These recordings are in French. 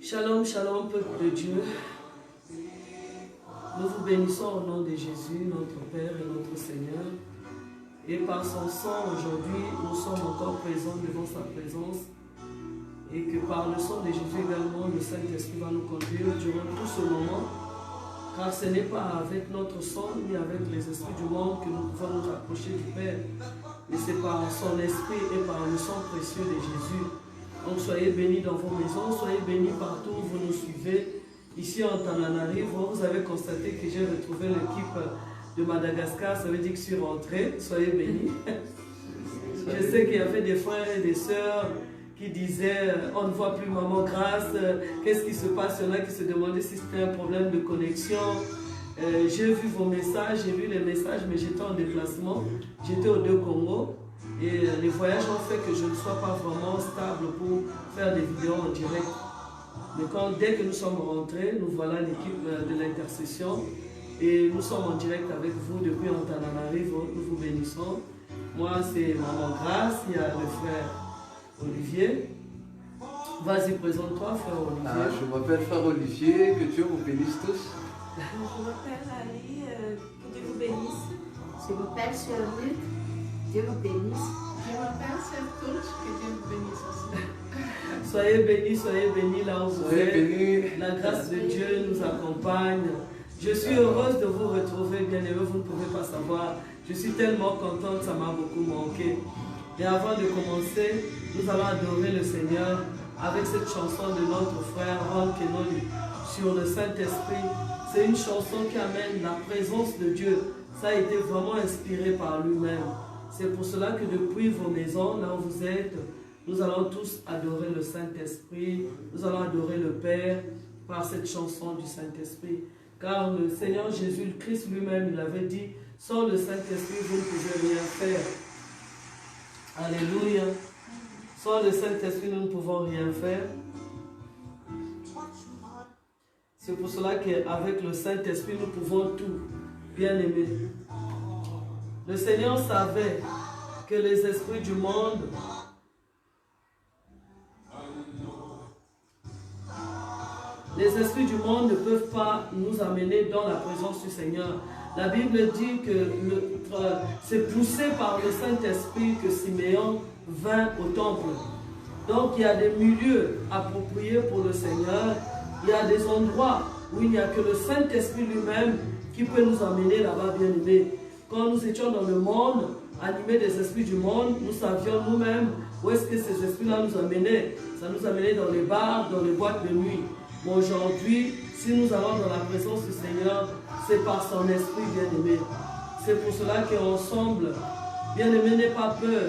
Shalom, shalom, peuple de Dieu. Nous vous bénissons au nom de Jésus, notre Père et notre Seigneur. Et par son sang, aujourd'hui, nous sommes encore présents devant sa présence. Et que par le sang de Jésus également, le Saint-Esprit va nous conduire durant tout ce moment. Car ce n'est pas avec notre sang ni avec les esprits du monde que nous pouvons nous rapprocher du Père. Mais c'est par son esprit et par le sang précieux de Jésus. Donc soyez bénis dans vos maisons, soyez bénis partout où vous nous suivez. Ici en Tananarivo, vous avez constaté que j'ai retrouvé l'équipe de Madagascar, ça veut dire que je suis rentré. Soyez bénis. Je sais qu'il y avait des frères et des sœurs qui disaient on ne voit plus Maman Grâce, qu'est-ce qui se passe? Il y en a qui se demandaient si c'était un problème de connexion. J'ai vu vos messages, j'ai lu les messages, mais j'étais en déplacement, j'étais aux deux Congo. Et les voyages ont fait que je ne sois pas vraiment stable pour faire des vidéos en direct. Mais dès que nous sommes rentrés, nous voilà l'équipe de l'intercession. Et nous sommes en direct avec vous depuis Antananarivo. Nous vous bénissons. Moi, c'est Maman Grâce, il y a le frère Olivier. Vas-y, présente-toi, frère Olivier. Je m'appelle frère Olivier, que Dieu vous bénisse tous. Je m'appelle Ali, que Dieu vous bénisse. Je m'appelle Charlotte. Dieu vous bénisse. Je m'appelle Sertouche, que Dieu vous bénisse aussi. Soyez bénis là où vous êtes. La grâce de Dieu nous accompagne. Je suis heureuse de vous retrouver, bien-aimés, vous ne pouvez pas savoir. Je suis tellement contente, ça m'a beaucoup manqué. Et avant de commencer, nous allons adorer le Seigneur avec cette chanson de notre frère Ron Kenoli sur le Saint-Esprit. C'est une chanson qui amène la présence de Dieu. Ça a été vraiment inspiré par lui-même. C'est pour cela que depuis vos maisons, là où vous êtes, nous allons tous adorer le Saint-Esprit. Nous allons adorer le Père par cette chanson du Saint-Esprit. Car le Seigneur Jésus, le Christ lui-même, il avait dit, sans le Saint-Esprit, vous ne pouvez rien faire. Alléluia. Sans le Saint-Esprit, nous ne pouvons rien faire. C'est pour cela qu'avec le Saint-Esprit, nous pouvons tout. Bien aimé. Le Seigneur savait que les esprits du monde ne peuvent pas nous amener dans la présence du Seigneur. La Bible dit que c'est poussé par le Saint-Esprit que Siméon vint au temple. Donc il y a des milieux appropriés pour le Seigneur. Il y a des endroits où il n'y a que le Saint-Esprit lui-même qui peut nous amener là-bas, bien aimés. Quand nous étions dans le monde, animés des esprits du monde, nous savions nous-mêmes où est-ce que ces esprits-là nous amenaient. Ça nous amenait dans les bars, dans les boîtes de nuit. Mais aujourd'hui, si nous allons dans la présence du Seigneur, c'est par son esprit, bien-aimé. C'est pour cela qu'ensemble, bien-aimé, n'aie pas peur.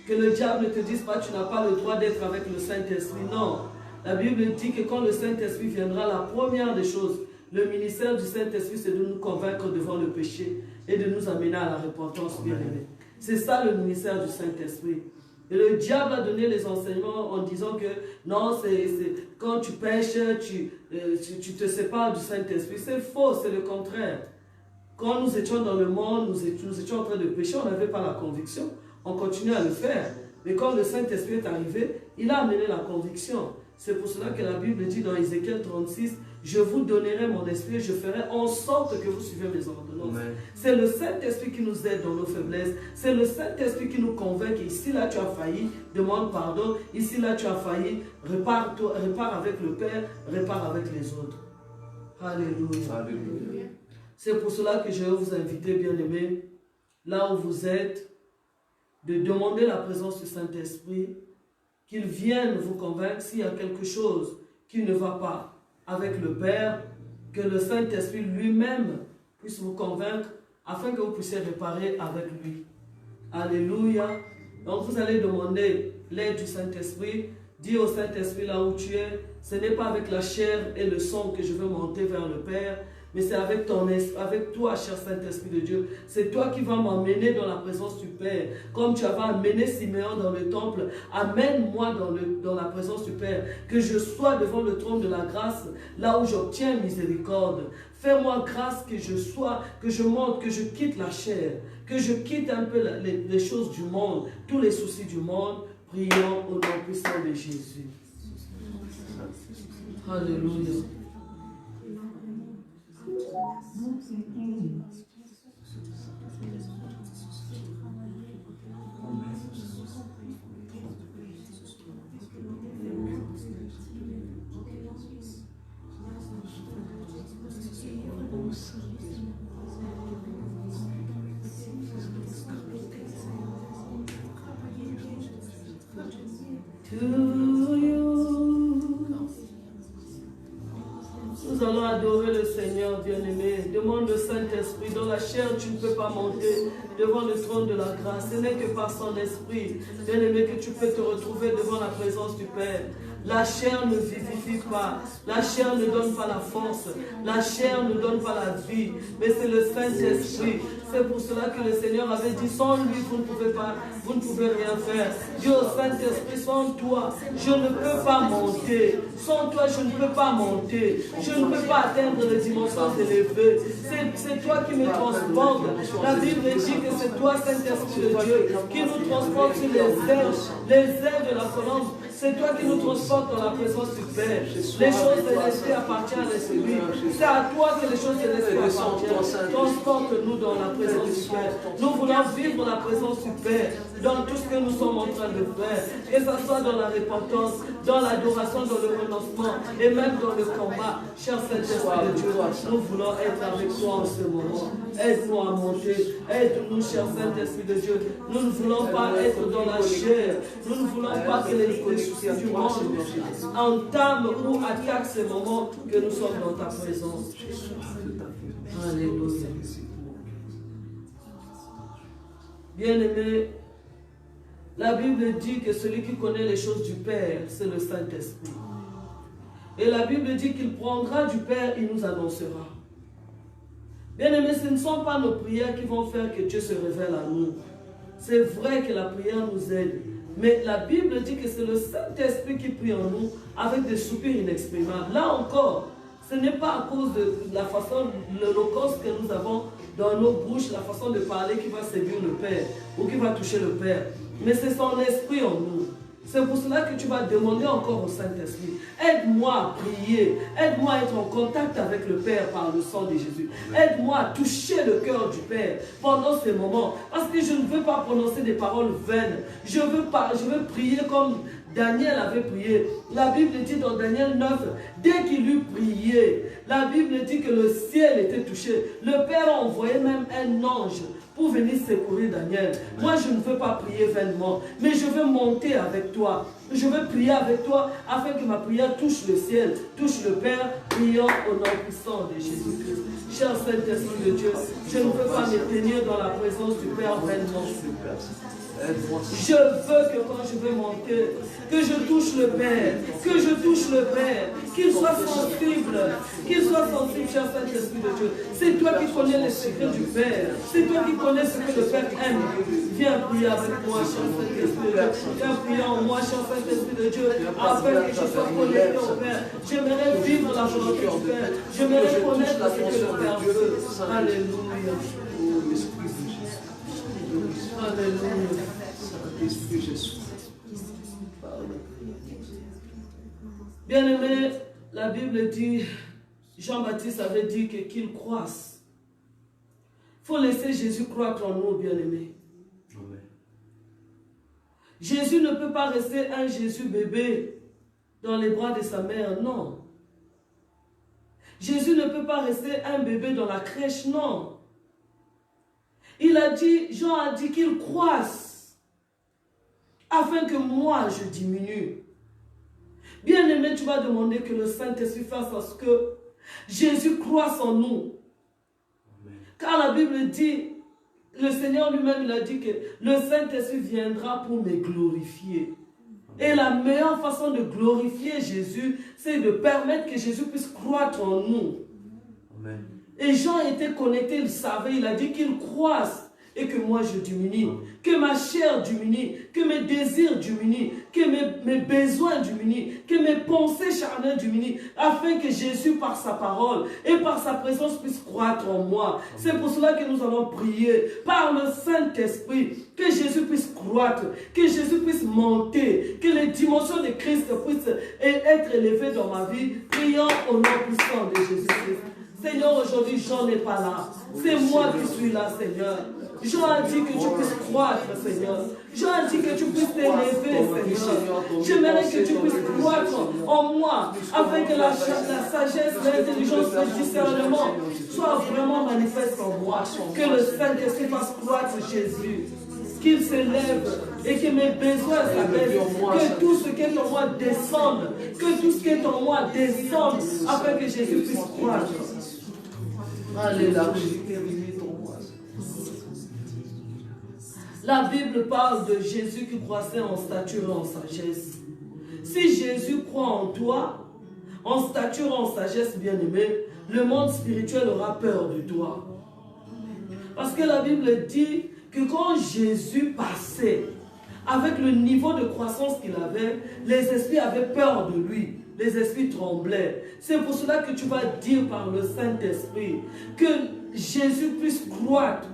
Que le diable ne te dise pas, tu n'as pas le droit d'être avec le Saint-Esprit. Non. La Bible dit que quand le Saint-Esprit viendra, la première des choses, le ministère du Saint-Esprit, c'est de nous convaincre devant le péché et de nous amener à la repentance, bien-aimé. C'est ça le ministère du Saint-Esprit. Et le diable a donné les enseignements en disant que non, quand tu pêches, tu te sépares du Saint-Esprit. C'est faux, c'est le contraire. Quand nous étions dans le monde, nous étions en train de pécher, on n'avait pas la conviction. On continuait à le faire. Mais quand le Saint-Esprit est arrivé, il a amené la conviction. C'est pour cela que la Bible dit dans Ézéchiel 36, je vous donnerai mon esprit et je ferai en sorte que vous suivez mes ordonnances. C'est le Saint-Esprit qui nous aide dans nos faiblesses. C'est le Saint-Esprit qui nous convainc. Ici, là, tu as failli, demande pardon. Ici, là, tu as failli, répare avec le Père, répare avec les autres. Alléluia. Alléluia. C'est pour cela que je vais vous inviter, bien-aimés, là où vous êtes, de demander la présence du Saint-Esprit, qu'il vienne vous convaincre s'il y a quelque chose qui ne va pas avec le Père, que le Saint-Esprit lui-même puisse vous convaincre afin que vous puissiez réparer avec lui. Alléluia. Donc vous allez demander l'aide du Saint-Esprit. Dis au Saint-Esprit là où tu es, ce n'est pas avec la chair et le sang que je veux monter vers le Père, mais c'est avec toi, cher Saint-Esprit de Dieu. C'est toi qui vas m'emmener dans la présence du Père. Comme tu avais amené Siméon dans le temple, amène-moi dans la présence du Père. Que je sois devant le trône de la grâce, là où j'obtiens miséricorde. Fais-moi grâce que je monte, que je quitte la chair, que je quitte un peu les choses du monde, tous les soucis du monde. Prions au nom puissant de Jésus. Alléluia. Nous allons adorer le Seigneur bien-aimé. Demande le Saint-Esprit. Dans la chair, tu ne peux pas monter devant le trône de la grâce. Ce n'est que par son esprit, bien-aimé, que tu peux te retrouver devant la présence du Père. La chair ne vivifie pas. La chair ne donne pas la force. La chair ne donne pas la vie. Mais c'est le Saint-Esprit. C'est pour cela que le Seigneur avait dit, sans lui, vous ne pouvez pas, vous ne pouvez rien faire. Dieu au Saint-Esprit, sans toi, je ne peux pas monter. Sans toi, je ne peux pas monter. Je ne peux pas atteindre les dimensions élevées. C'est toi qui me transportes. La Bible dit que c'est toi, Saint-Esprit de Dieu, qui nous transporte sur les ailes de la colombe. C'est toi qui nous transportes dans la présence du Père. Les choses célestes appartiennent à l'Esprit. C'est à toi que les choses célestes appartiennent. Transporte-nous dans la présence du Père. Nous voulons vivre la présence du Père dans tout ce que nous sommes en train de faire. Que ce soit dans la repentance, dans l'adoration, dans le renoncement et même dans le combat. Cher Saint-Esprit de Dieu, nous voulons être avec toi en ce moment. Aide-nous à monter. Aide-nous, cher Saint-Esprit de Dieu. Nous ne voulons pas être dans la chair. Nous ne voulons pas que les soucis du monde entament ou attaquent ces moments que nous sommes dans ta présence. Alléluia. Bien-aimé, la Bible dit que celui qui connaît les choses du Père, c'est le Saint-Esprit. Et la Bible dit qu'il prendra du Père, il nous annoncera. Bien-aimé, ce ne sont pas nos prières qui vont faire que Dieu se révèle à nous. C'est vrai que la prière nous aide. Mais la Bible dit que c'est le Saint-Esprit qui prie en nous avec des soupirs inexprimables. Là encore, ce n'est pas à cause de la façon, l'holocauste que nous avons dans nos bouches, la façon de parler qui va séduire le Père ou qui va toucher le Père. Mais c'est son esprit en nous. C'est pour cela que tu vas demander encore au Saint-Esprit. Aide-moi à prier. Aide-moi à être en contact avec le Père par le sang de Jésus. Aide-moi à toucher le cœur du Père pendant ces moments. Parce que je ne veux pas prononcer des paroles vaines. Je veux prier comme Daniel avait prié. La Bible dit dans Daniel 9, dès qu'il eut prié, la Bible dit que le ciel était touché. Le Père a envoyé même un ange pour venir secourir Daniel. Moi, je ne veux pas prier vainement, mais je veux monter avec toi. Je veux prier avec toi afin que ma prière touche le ciel, touche le Père, priant au nom puissant de Jésus-Christ. Cher Saint-Esprit de Dieu, je ne veux pas me tenir dans la présence du Père vainement. Je veux que quand je vais monter, que je touche le Père, qu'il soit sensible, cher Saint-Esprit de Dieu. C'est toi qui connais les secrets du Père, c'est toi qui connais ce que le Père aime. Viens prier avec moi, cher Saint-Esprit de Dieu. Viens prier en moi, cher Saint-Esprit de Dieu, afin que je sois connecté au Père. J'aimerais vivre la volonté du Père, j'aimerais connaître ce que le Père veut. Alléluia. Alléluia. Bien-aimé, la Bible dit, Jean-Baptiste avait dit qu'il croisse. Il faut laisser Jésus croître en nous, bien-aimé. Jésus ne peut pas rester un Jésus bébé dans les bras de sa mère, non. Jésus ne peut pas rester un bébé dans la crèche, non. Il a dit, Jean a dit qu'il croisse, afin que moi je diminue. Bien-aimé, tu vas demander que le Saint-Esprit fasse à ce que Jésus croisse en nous. Car la Bible dit, le Seigneur lui-même, il a dit que le Saint-Esprit viendra pour me glorifier. Et la meilleure façon de glorifier Jésus, c'est de permettre que Jésus puisse croître en nous. Amen. Et Jean était connecté, il savait, il a dit qu'il croisse et que moi je diminue, que ma chair diminue, que mes désirs diminuent, que mes besoins diminuent, que mes pensées charnelles diminuent, afin que Jésus par sa parole et par sa présence puisse croître en moi. C'est pour cela que nous allons prier par le Saint-Esprit, que Jésus puisse croître, que Jésus puisse monter, que les dimensions de Christ puissent être élevées dans ma vie. Prions au nom puissant de Jésus-Christ. Seigneur, aujourd'hui, Jean n'est pas là. C'est moi qui suis là, Seigneur. Jean a dit que tu puisses croître, Seigneur. Jean a dit que tu puisses t'élever, Seigneur. J'aimerais que tu puisses croître en moi, afin que la sagesse, l'intelligence, le discernement soient vraiment manifestes en moi. Que le Saint-Esprit fasse croître Jésus. Qu'il s'élève et que mes besoins s'abaissent. Que tout ce qui est en moi descende. Que tout ce qui est en moi descende, afin que Jésus puisse croître. Alléluia. La Bible parle de Jésus qui croissait en stature et en sagesse. Si Jésus croit en toi, en stature et en sagesse, bien-aimé, le monde spirituel aura peur de toi. Parce que la Bible dit que quand Jésus passait, avec le niveau de croissance qu'il avait, les esprits avaient peur de lui. Les esprits tremblaient. C'est pour cela que tu vas dire par le Saint-Esprit que Jésus puisse croître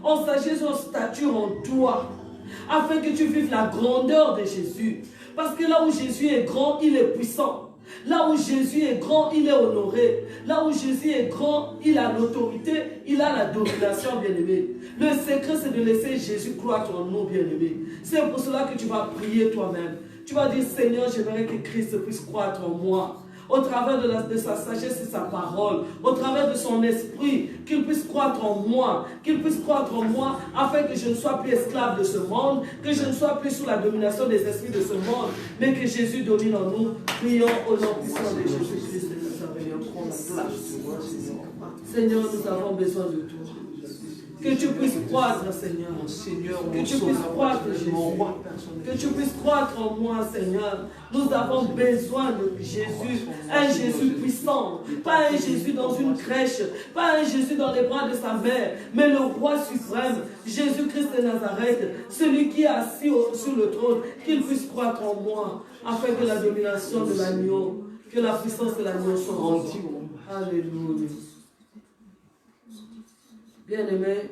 en sagesse, en stature en toi, afin que tu vives la grandeur de Jésus. Parce que là où Jésus est grand, il est puissant. Là où Jésus est grand, il est honoré. Là où Jésus est grand, il a l'autorité, il a la domination, bien-aimé. Le secret, c'est de laisser Jésus croître en nous, bien-aimé. C'est pour cela que tu vas prier toi-même. Tu vas dire, Seigneur, j'aimerais que Christ puisse croître en moi. Au travers de sa sagesse et sa parole, au travers de son esprit, qu'il puisse croître en moi, afin que je ne sois plus esclave de ce monde, que je ne sois plus sous la domination des esprits de ce monde, mais que Jésus domine en nous. Prions au nom puissant de Jésus-Christ. Seigneur, nous avons besoin de toi. Que tu puisses croître, Seigneur. Que tu puisses croître, Jésus. Que tu puisses croître en moi, Seigneur. Nous avons besoin de Jésus. Un Jésus puissant. Pas un Jésus dans une crèche. Pas un Jésus dans les bras de sa mère. Mais le roi suprême, Jésus-Christ de Nazareth. Celui qui est assis sur le trône. Qu'il puisse croître en moi. Afin que la domination de l'agneau, que la puissance de l'agneau soit en moi. Alléluia. Bien-aimés,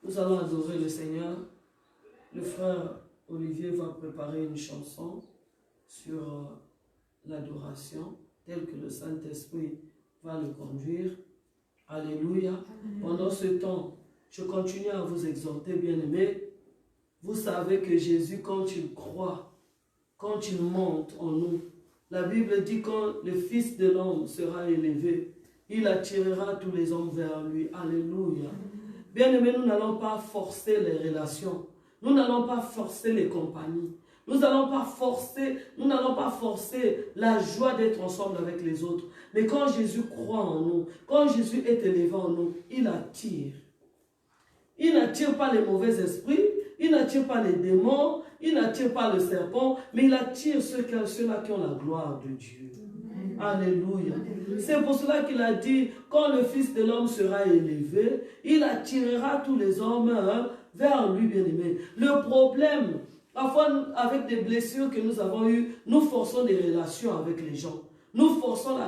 nous allons adorer le Seigneur. Le frère Olivier va préparer une chanson sur l'adoration, telle que le Saint-Esprit va le conduire. Alléluia. Pendant ce temps, je continue à vous exhorter, bien-aimés. Vous savez que Jésus, quand il croit, quand il monte en nous, la Bible dit quand le Fils de l'homme sera élevé, il attirera tous les hommes vers lui. Alléluia. Bien-aimés, nous n'allons pas forcer les relations. Nous n'allons pas forcer les compagnies. Nous n'allons pas forcer la joie d'être ensemble avec les autres. Mais quand Jésus croit en nous, quand Jésus est élevé en nous, il attire. Il n'attire pas les mauvais esprits, il n'attire pas les démons, il n'attire pas le serpent, mais il attire ceux-là qui ont la gloire de Dieu. Alléluia. C'est pour cela qu'il a dit, quand le Fils de l'homme sera élevé, il attirera tous les hommes vers lui, bien-aimé. Le problème, parfois avec des blessures que nous avons eues, nous forçons des relations avec les gens. Nous forçons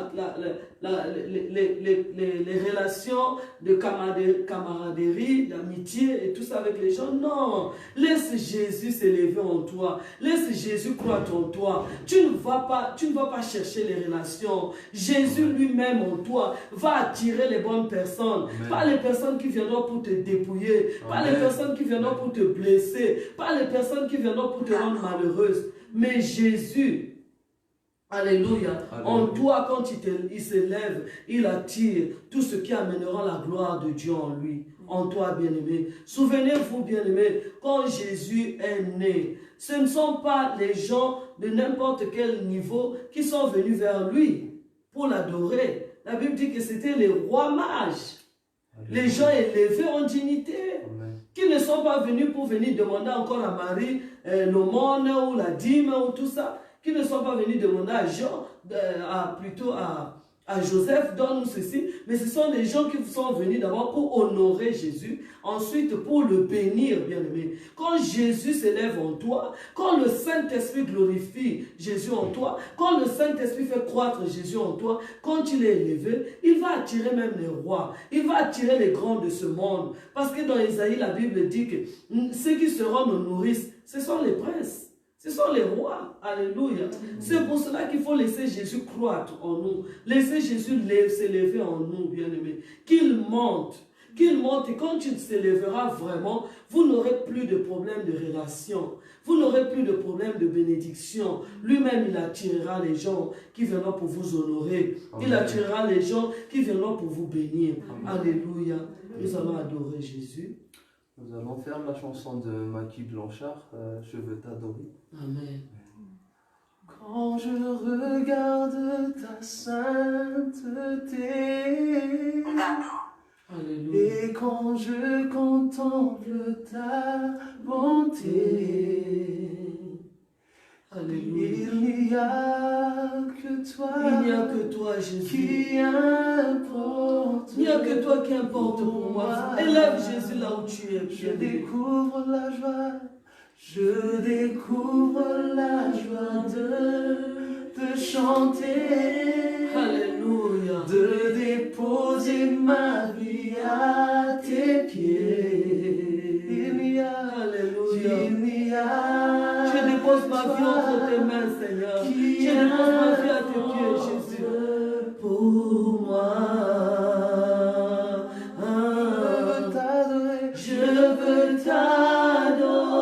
les relations de camaraderie, d'amitié et tout ça avec les gens. Non, laisse Jésus s'élever en toi. Laisse Jésus croître en toi. Tu ne vas pas chercher les relations. Jésus lui-même en toi va attirer les bonnes personnes. Amen. Pas les personnes qui viendront pour te dépouiller. Amen. Pas les personnes qui viendront pour te blesser. Pas les personnes qui viendront pour te rendre malheureuse. Mais Jésus, alléluia. En toi, quand il s'élève, il attire tout ce qui amènera la gloire de Dieu en lui. En toi, bien-aimé. Souvenez-vous, bien-aimé, quand Jésus est né, ce ne sont pas les gens de n'importe quel niveau qui sont venus vers lui pour l'adorer. La Bible dit que c'était les rois mages, les gens élevés en dignité, qui ne sont pas venus pour venir demander encore à Marie l'aumône ou la dîme ou tout ça, qui ne sont pas venus demander à Jean, plutôt à Joseph, donne-nous ceci, mais ce sont des gens qui sont venus d'abord pour honorer Jésus, ensuite pour le bénir, bien-aimé. Quand quand Jésus s'élève en toi, quand le Saint-Esprit glorifie Jésus en toi, quand le Saint-Esprit fait croître Jésus en toi, quand il est élevé, il va attirer même les rois. Il va attirer les grands de ce monde. Parce que dans Isaïe, la Bible dit que ceux qui seront nos nourrices, ce sont les princes. Ce sont les rois. Alléluia. C'est pour cela qu'il faut laisser Jésus croître en nous. Laisser Jésus s'élever en nous, bien-aimés. Qu'il monte. Qu'il monte. Et quand il s'élèvera vraiment, vous n'aurez plus de problème de relation. Vous n'aurez plus de problème de bénédiction. Lui-même, il attirera les gens qui viendront pour vous honorer. Amen. Il attirera les gens qui viendront pour vous bénir. Amen. Alléluia. Nous allons adorer Jésus. Nous allons faire la chanson de Maki Blanchard, Je veux t'adorer. Amen. Quand je regarde ta sainteté, Alléluia. Et quand je contemple ta bonté, Alléluia. Il n'y a que toi, Jésus. Qui importe. Il n'y a que toi qui importe pour moi. Élève Jésus là où tu es. Je découvre la joie. Je découvre la joie de chanter. Alléluia. De déposer ma vie à tes pieds. Il n'y a. Alléluia. Il n'y a. Je dépose ma vie entre tes mains, Seigneur. Je dépose ma vie à tes pieds, Jésus. Pour moi. Je veux t'adorer.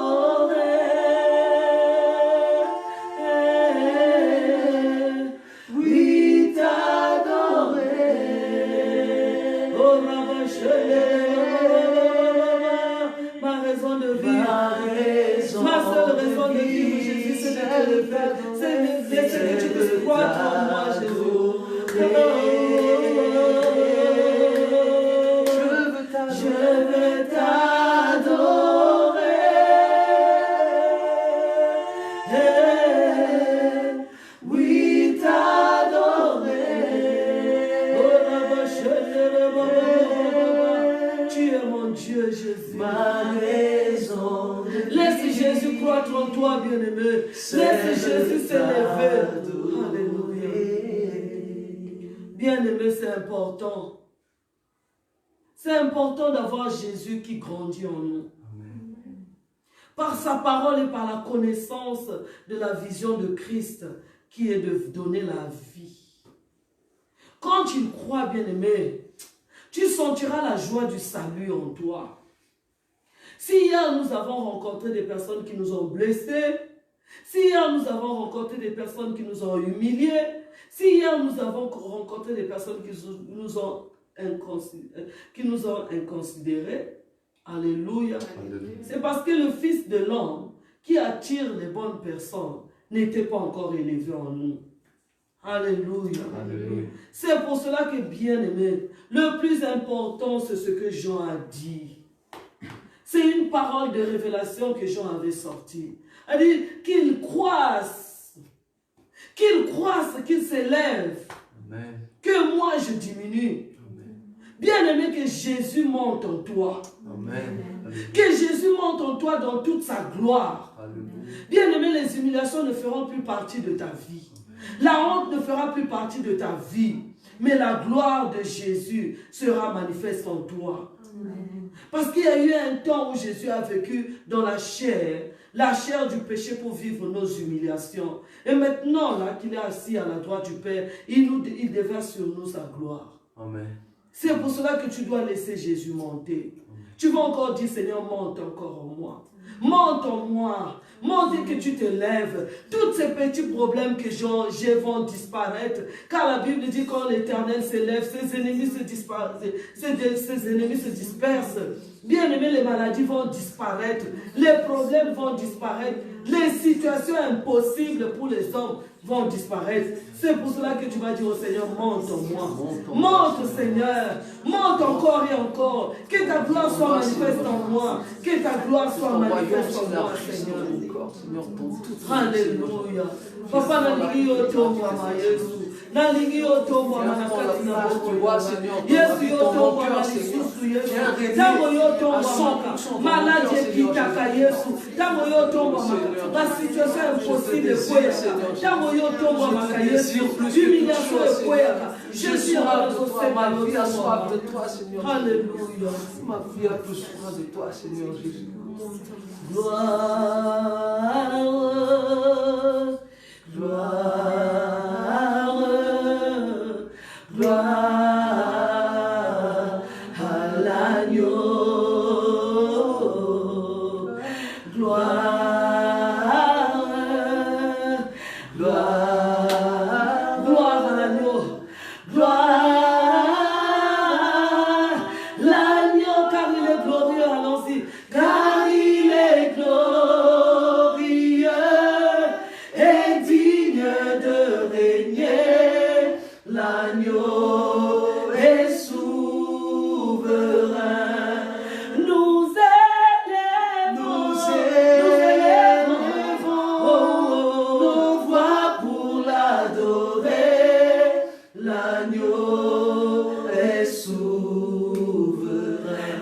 Oui, t'adorer. Oh, ma raison de vivre. Ma seule raison de vivre, Jésus, c'est de te lever. C'est de laisser que tu puisses croître en moi, Jésus. Je veux t'adorer. Oui, t'adorer. Tu es mon Dieu, Jésus. Ma raison. Laisse Jésus croître en toi, bien-aimé. Laisse Jésus s'élever. Alléluia. Bien-aimé, c'est important. C'est important d'avoir Jésus qui grandit en nous. Amen. Par sa parole et par la connaissance de la vision de Christ qui est de donner la vie. Quand tu crois, bien-aimé, tu sentiras la joie du salut en toi. Si hier nous avons rencontré des personnes qui nous ont blessés, si hier nous avons rencontré des personnes qui nous ont humiliés, si hier nous avons rencontré des personnes qui nous ont inconsidérés, alléluia. C'est parce que le Fils de l'homme qui attire les bonnes personnes n'était pas encore élevé en nous. Alléluia. Alléluia. C'est pour cela que, bien aimé, le plus important, c'est ce que Jean a dit. C'est une parole de révélation que Jean avait sortie. Elle dit qu'il croisse, qu'il s'élève, que moi je diminue. Bien aimé, que Jésus monte en toi. Amen. Que Jésus monte en toi dans toute sa gloire. Bien aimé, les humiliations ne feront plus partie de ta vie. La honte ne fera plus partie de ta vie. Mais la gloire de Jésus sera manifeste en toi. Amen. Parce qu'il y a eu un temps où Jésus a vécu dans la chair du péché pour vivre nos humiliations. Et maintenant, là qu'il est assis à la droite du Père, il déverse sur nous sa gloire. Amen. C'est pour cela que tu dois laisser Jésus monter. Tu vas encore dire, Seigneur, monte encore en moi. Monte en moi. Monte et que tu te lèves. Tous ces petits problèmes que j'ai vont disparaître. Car la Bible dit quand l'Éternel s'élève, ses ennemis se dispersent. Bien aimé, les maladies vont disparaître. Les problèmes vont disparaître. Les situations impossibles pour les hommes vont disparaître. C'est pour cela que tu vas dire au Seigneur, monte en moi. Monte, Seigneur. Monte encore et encore. Que ta gloire soit manifeste en moi. Que ta gloire soit manifeste en moi, Seigneur. Alléluia. Papa, nalingi yo tomba na kati na bokoyo Yesu yo tomba na lisusu Yesu tango yo tomba maka maladi ekitaka Yesu tango yo tomba maka ba situation impossible ekweyaka tango yo tomba maka Yesu humiliation ekweyaka Jésus a besoin ma vie a soif de toi Seigneur. Alléluia. Ma vie a besoin de toi Seigneur Jésus. Gloire, gloire, gloire à l'agneau. Gloire, gloire, gloire à l'agneau. Gloire, l'agneau car il est glorieux, allons-y. Car il est glorieux et digne de régner. L'agneau est souverain. Nous élèvons nos voix pour l'adorer. L'agneau est souverain.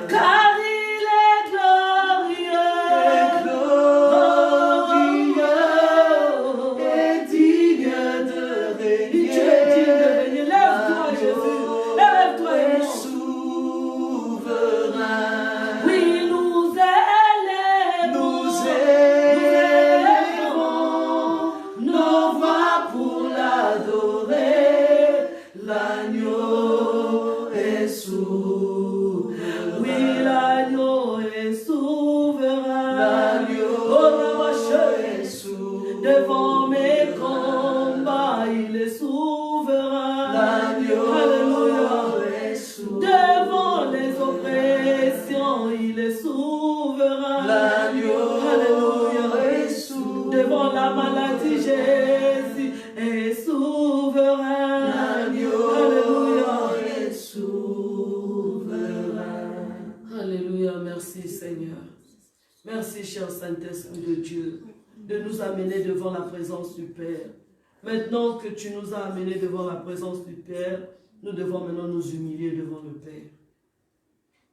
Car il est glorieux et digne de régner. Lève-toi Jésus, lève-toi et souverain. Oui, nous élèvons nos voix pour l'adorer. L'agneau est souverain. Oui, l'agneau est souverain. L'agneau est souverain. Devant mes combats, il est souverain. L'agneau est souverain. Devant les oppressions, il est souverain. L'agneau est souverain. Devant la maladie, Jésus est souverain. Alléluia est souverain. Alléluia, merci Seigneur. Merci cher Saint-Esprit de Dieu de nous amener devant la présence du Père. Maintenant que tu nous as amenés devant la présence du Père, nous devons maintenant nous humilier devant le Père.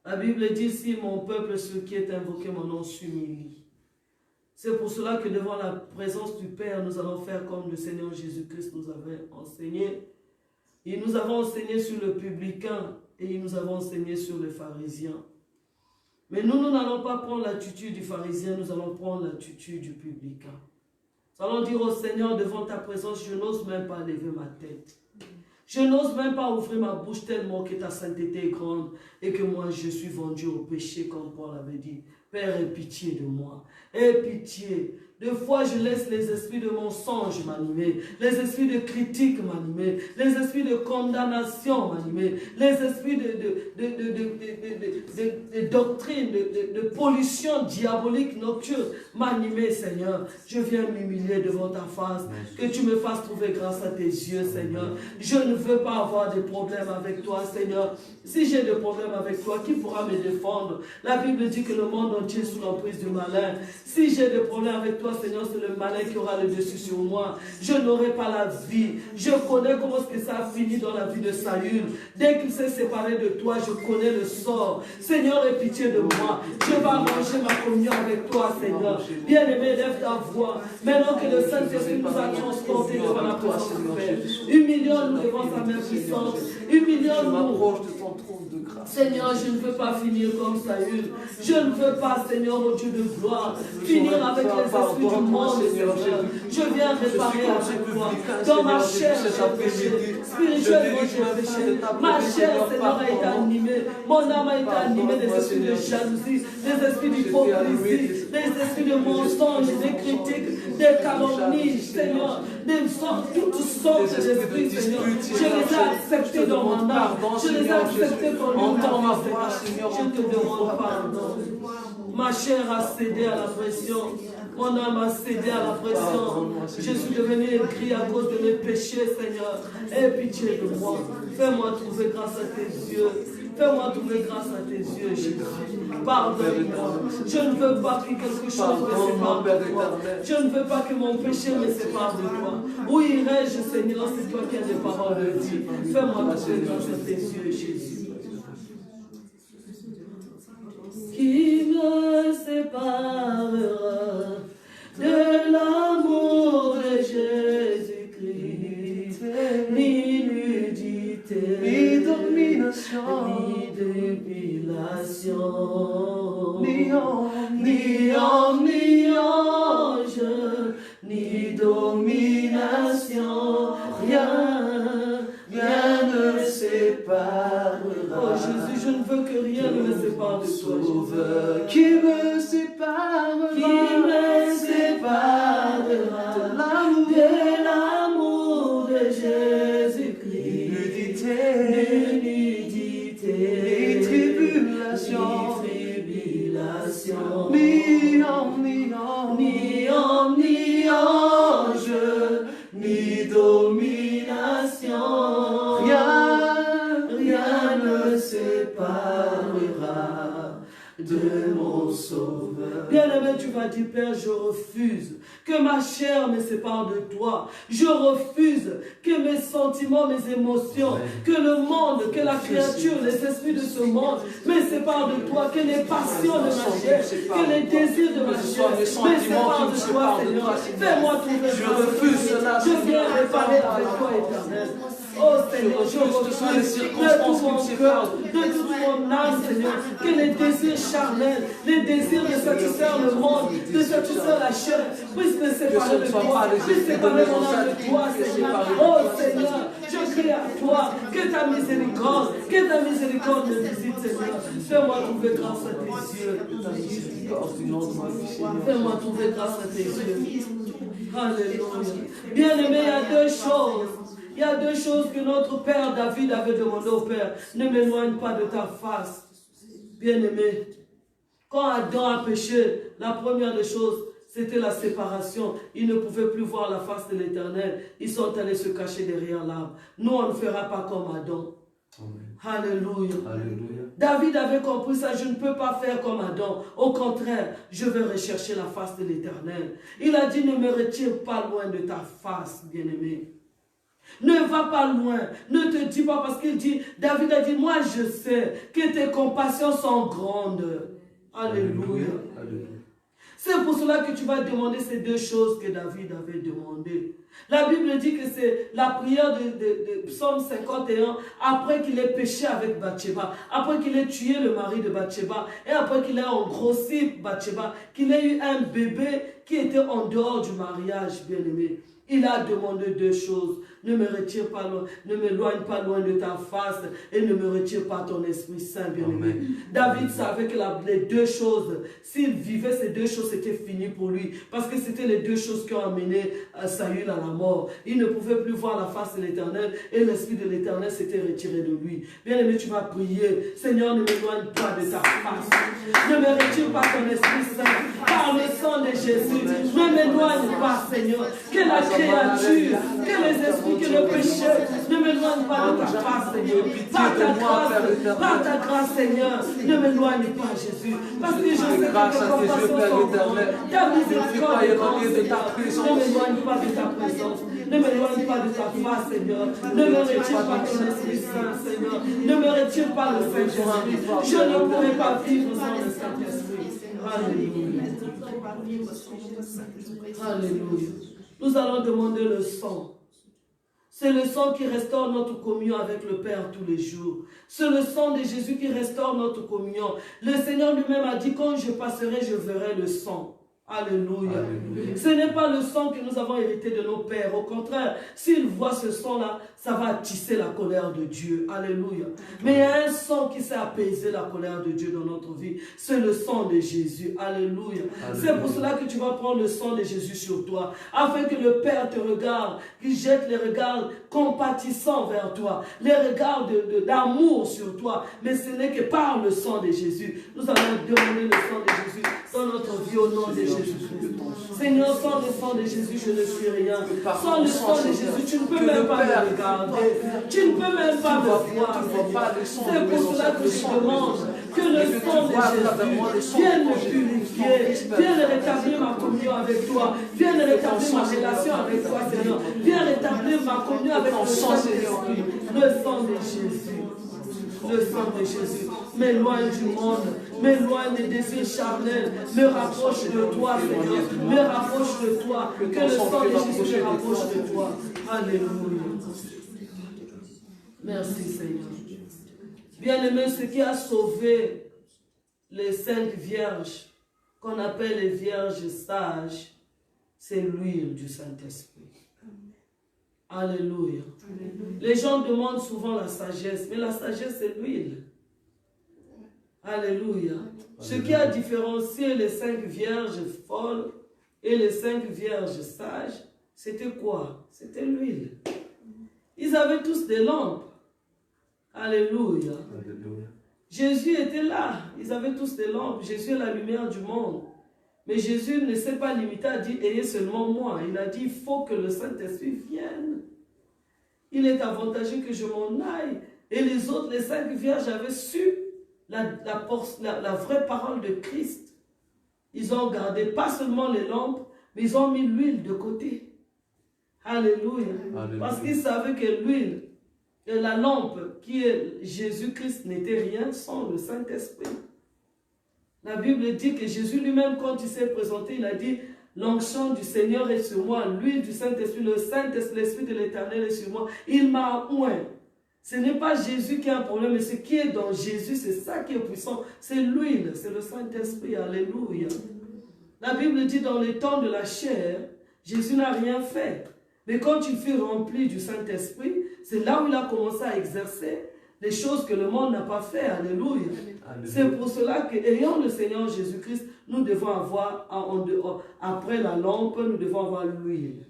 La Bible dit, si mon peuple, ceux qui est invoqué mon nom, s'humilie. C'est pour cela que devant la présence du Père, nous allons faire comme le Seigneur Jésus-Christ nous avait enseigné. Il nous avait enseigné sur le publicain et il nous avait enseigné sur le pharisien. Mais nous n'allons pas prendre l'attitude du pharisien, nous allons prendre l'attitude du publicain. Nous allons dire au Seigneur, devant ta présence, je n'ose même pas lever ma tête. Je n'ose même pas ouvrir ma bouche tellement que ta sainteté est grande et que moi je suis vendu au péché comme Paul avait dit. Père, aie pitié de moi. Aie pitié. Des fois, je laisse les esprits de mensonge m'animer, les esprits de critique m'animer, les esprits de condamnation m'animer, les esprits de doctrine, de pollution diabolique nocturne m'animer, Seigneur. Je viens m'humilier devant ta face, que tu me fasses trouver grâce à tes yeux, Seigneur. Je ne veux pas avoir de problème avec toi, Seigneur. Si j'ai des problèmes avec toi, qui pourra me défendre? La Bible dit que le monde entier est sous l'emprise du malin. Si j'ai des problèmes avec toi, Seigneur, c'est le malin qui aura le dessus sur moi. Je n'aurai pas la vie. Je connais comment est-ce que ça a fini dans la vie de Saül. Dès qu'il s'est séparé de toi, je connais le sort. Seigneur, aie pitié de moi. Je vais arranger ma communion avec toi, Seigneur. Bien-aimé, lève ta voix. Maintenant que le Saint-Esprit nous a transportés devant la présence du Père. Humilions-nous devant sa main puissante. Humilions-nous. Seigneur, je ne veux pas finir comme Saül. Je ne veux pas, Seigneur, au Dieu de gloire, finir avec les esprits du monde, Seigneur. Je viens réparer avec toi. Dans ma chair, j'ai péché. Spirituellement, j'ai péché. Ma chair, Seigneur, a été animée. Mon âme a été animée des esprits de jalousie, des esprits d'hypocrisie, des esprits de mensonges, des critiques, des calomnies, Seigneur, toutes sortes d'esprits, Seigneur. Je les ai acceptés dans mon âme. Je les ai acceptés comme entends ma voix, Seigneur. Je te demande pardon. Ma chair a cédé à la pression. Mon âme a cédé à la pression. Je suis devenu aigri à cause de mes péchés, Seigneur. Aie pitié de moi. Fais-moi trouver grâce à tes yeux. Fais-moi trouver grâce à tes yeux, Jésus. Pardonne-moi. Je ne veux pas que quelque chose me sépare de toi. Je ne veux pas que mon péché me sépare de toi. Où irai-je, Seigneur? C'est toi qui as des paroles de vie. Fais-moi trouver grâce à tes yeux, Jésus. Qui me séparera de l'amour de Jésus-Christ? Ni nudité, ni domination, ni dépilation, ni homme, ni ange, ni domination, rien ne séparera. Oh Jésus, je ne veux que rien ne me sépare de toi, Jésus. Qui me séparera, de l'amour de Jésus-Christ? Nudité, ni tribulation, ni homme, ni ange, ni domination, rien ne séparera de mon Sauveur. Bien-aimé, tu vas dire, Père, je refuse que ma chair me sépare de toi. Je refuse que mes sentiments, mes émotions, que le monde, que la créature, les esprits de ce monde me séparent de toi, que les passions de ma chair, que les désirs de ma chair me séparent de toi, Seigneur. Fais-moi trouver. Je refuse cela. Je viens réparer avec toi, éternel. Oh Seigneur, je refuse de tout mon cœur, de toute mon âme, Seigneur, que les désirs charnels, les désirs de satisfaire le monde, de satisfaire la chair, puissent me séparer de toi, puissent séparer mon âme de toi, Seigneur. Oh Seigneur, je crie à toi, que ta miséricorde me visite, Seigneur. Fais-moi trouver grâce à tes yeux. Fais-moi trouver grâce à tes yeux. Alléluia. Bien-aimé, il y a deux choses que notre père David avait demandé au Père. Ne m'éloigne pas de ta face. Bien-aimé, quand Adam a péché, la première des choses, c'était la séparation. Ils ne pouvaient plus voir la face de l'Éternel. Ils sont allés se cacher derrière l'arbre. Nous, on ne fera pas comme Adam. Alléluia. Alléluia. David avait compris ça, je ne peux pas faire comme Adam. Au contraire, je vais rechercher la face de l'Éternel. Il a dit, ne me retire pas loin de ta face, bien-aimé. Ne va pas loin, ne te dis pas, parce qu'il dit, David a dit, moi je sais que tes compassions sont grandes. Alléluia. Alléluia. C'est pour cela que tu vas demander ces deux choses que David avait demandées. La Bible dit que c'est la prière de Psaume 51, après qu'il ait péché avec Bathsheba, après qu'il ait tué le mari de Bathsheba, et après qu'il ait engrossi Bathsheba, qu'il ait eu un bébé qui était en dehors du mariage, bien-aimé. Il a demandé deux choses. Ne me retire pas loin, ne m'éloigne pas loin de ta face et ne me retire pas ton Esprit Saint, bien-aimé. David savait que les deux choses, s'il vivait ces deux choses, c'était fini pour lui. Parce que c'était les deux choses qui ont amené Saül à la mort. Il ne pouvait plus voir la face de l'Éternel et l'Esprit de l'Éternel s'était retiré de lui. Bien-aimé, tu vas prier. Seigneur, ne m'éloigne pas de ta face. Ne me retire pas ton Esprit Saint. Par le sang de Jésus, ne m'éloigne pas, Seigneur. Que la créature, que les esprits, que le péché ne m'éloigne pas de ta face, Seigneur. Par ta grâce, Seigneur, ne m'éloigne pas, Jésus. Parce que je sais que tes compassions sont grandes. Ta miséricorde est grande, Seigneur. Ne m'éloigne pas de ta présence. Ne m'éloigne pas de ta face, Seigneur. Ne me retire pas ton Esprit Saint, Seigneur. Ne me retire pas le Saint-Esprit. Je ne pourrai pas vivre sans le Saint-Esprit. Alléluia. Alléluia. Nous allons demander le sang. C'est le sang qui restaure notre communion avec le Père tous les jours. C'est le sang de Jésus qui restaure notre communion. Le Seigneur lui-même a dit, quand je passerai, je verrai le sang. Alléluia. Alléluia. Ce n'est pas le sang que nous avons hérité de nos pères. Au contraire, s'ils voient ce sang-là, ça va attiser la colère de Dieu. Alléluia. Mais il y a un sang qui sait apaiser la colère de Dieu dans notre vie. C'est le sang de Jésus. Alléluia. C'est pour cela que tu vas prendre le sang de Jésus sur toi. Afin que le Père te regarde, qu'il jette les regards compatissants vers toi. Les regards d'amour sur toi. Mais ce n'est que par le sang de Jésus. Nous allons demander le sang de Jésus dans notre vie au nom de Jésus. Seigneur, sans le sang de Jésus, je ne suis rien. Sans le sang de Jésus, tu ne peux même pas me regarder. Tu ne peux même pas me voir. C'est pour cela que je demande que le sang de Jésus vienne me purifier, vienne rétablir ma communion avec toi, vienne rétablir ma relation avec toi, Seigneur, vienne rétablir ma communion avec ton Saint-Esprit. Le sang de Jésus. Le sang de Jésus m'éloigne du monde, m'éloigne des désirs charnels, me rapproche de toi, Seigneur, me rapproche de toi, que le sang de Jésus me rapproche de toi. Alléluia. Merci, Seigneur. Bien-aimé, ce qui a sauvé les 5 vierges, qu'on appelle les vierges sages, c'est l'huile du Saint-Esprit. Alléluia. Les gens demandent souvent la sagesse, mais la sagesse, c'est l'huile. Alléluia. Ce qui a différencié les 5 vierges folles et les 5 vierges sages, c'était quoi? C'était l'huile. Ils avaient tous des lampes. Alléluia. Jésus était là. Ils avaient tous des lampes. Jésus est la lumière du monde. Mais Jésus ne s'est pas limité à dire « ayez seulement moi ». Il a dit « il faut que le Saint-Esprit vienne ». Il est avantageux que je m'en aille. Et les autres, les 5 vierges, avaient su la vraie parole de Christ. Ils ont gardé pas seulement les lampes, mais ils ont mis l'huile de côté. Alléluia. Alléluia. Parce qu'ils savaient que l'huile, la lampe qui est Jésus-Christ n'était rien sans le Saint-Esprit. La Bible dit que Jésus lui-même, quand il s'est présenté, il a dit « l'onction du Seigneur est sur moi, l'huile du Saint-Esprit, le Saint-Esprit, l'Esprit de l'Éternel est sur moi. Il m'a oint. » Ce n'est pas Jésus qui a un problème, mais ce qui est dans Jésus, c'est ça qui est puissant. C'est l'huile, c'est le Saint-Esprit. Alléluia. La Bible dit dans les temps de la chair, Jésus n'a rien fait. Mais quand il fut rempli du Saint-Esprit, c'est là où il a commencé à exercer les choses que le monde n'a pas fait. Alléluia. C'est pour cela qu'ayant le Seigneur Jésus-Christ, nous devons avoir, après la lampe, nous devons avoir l'huile.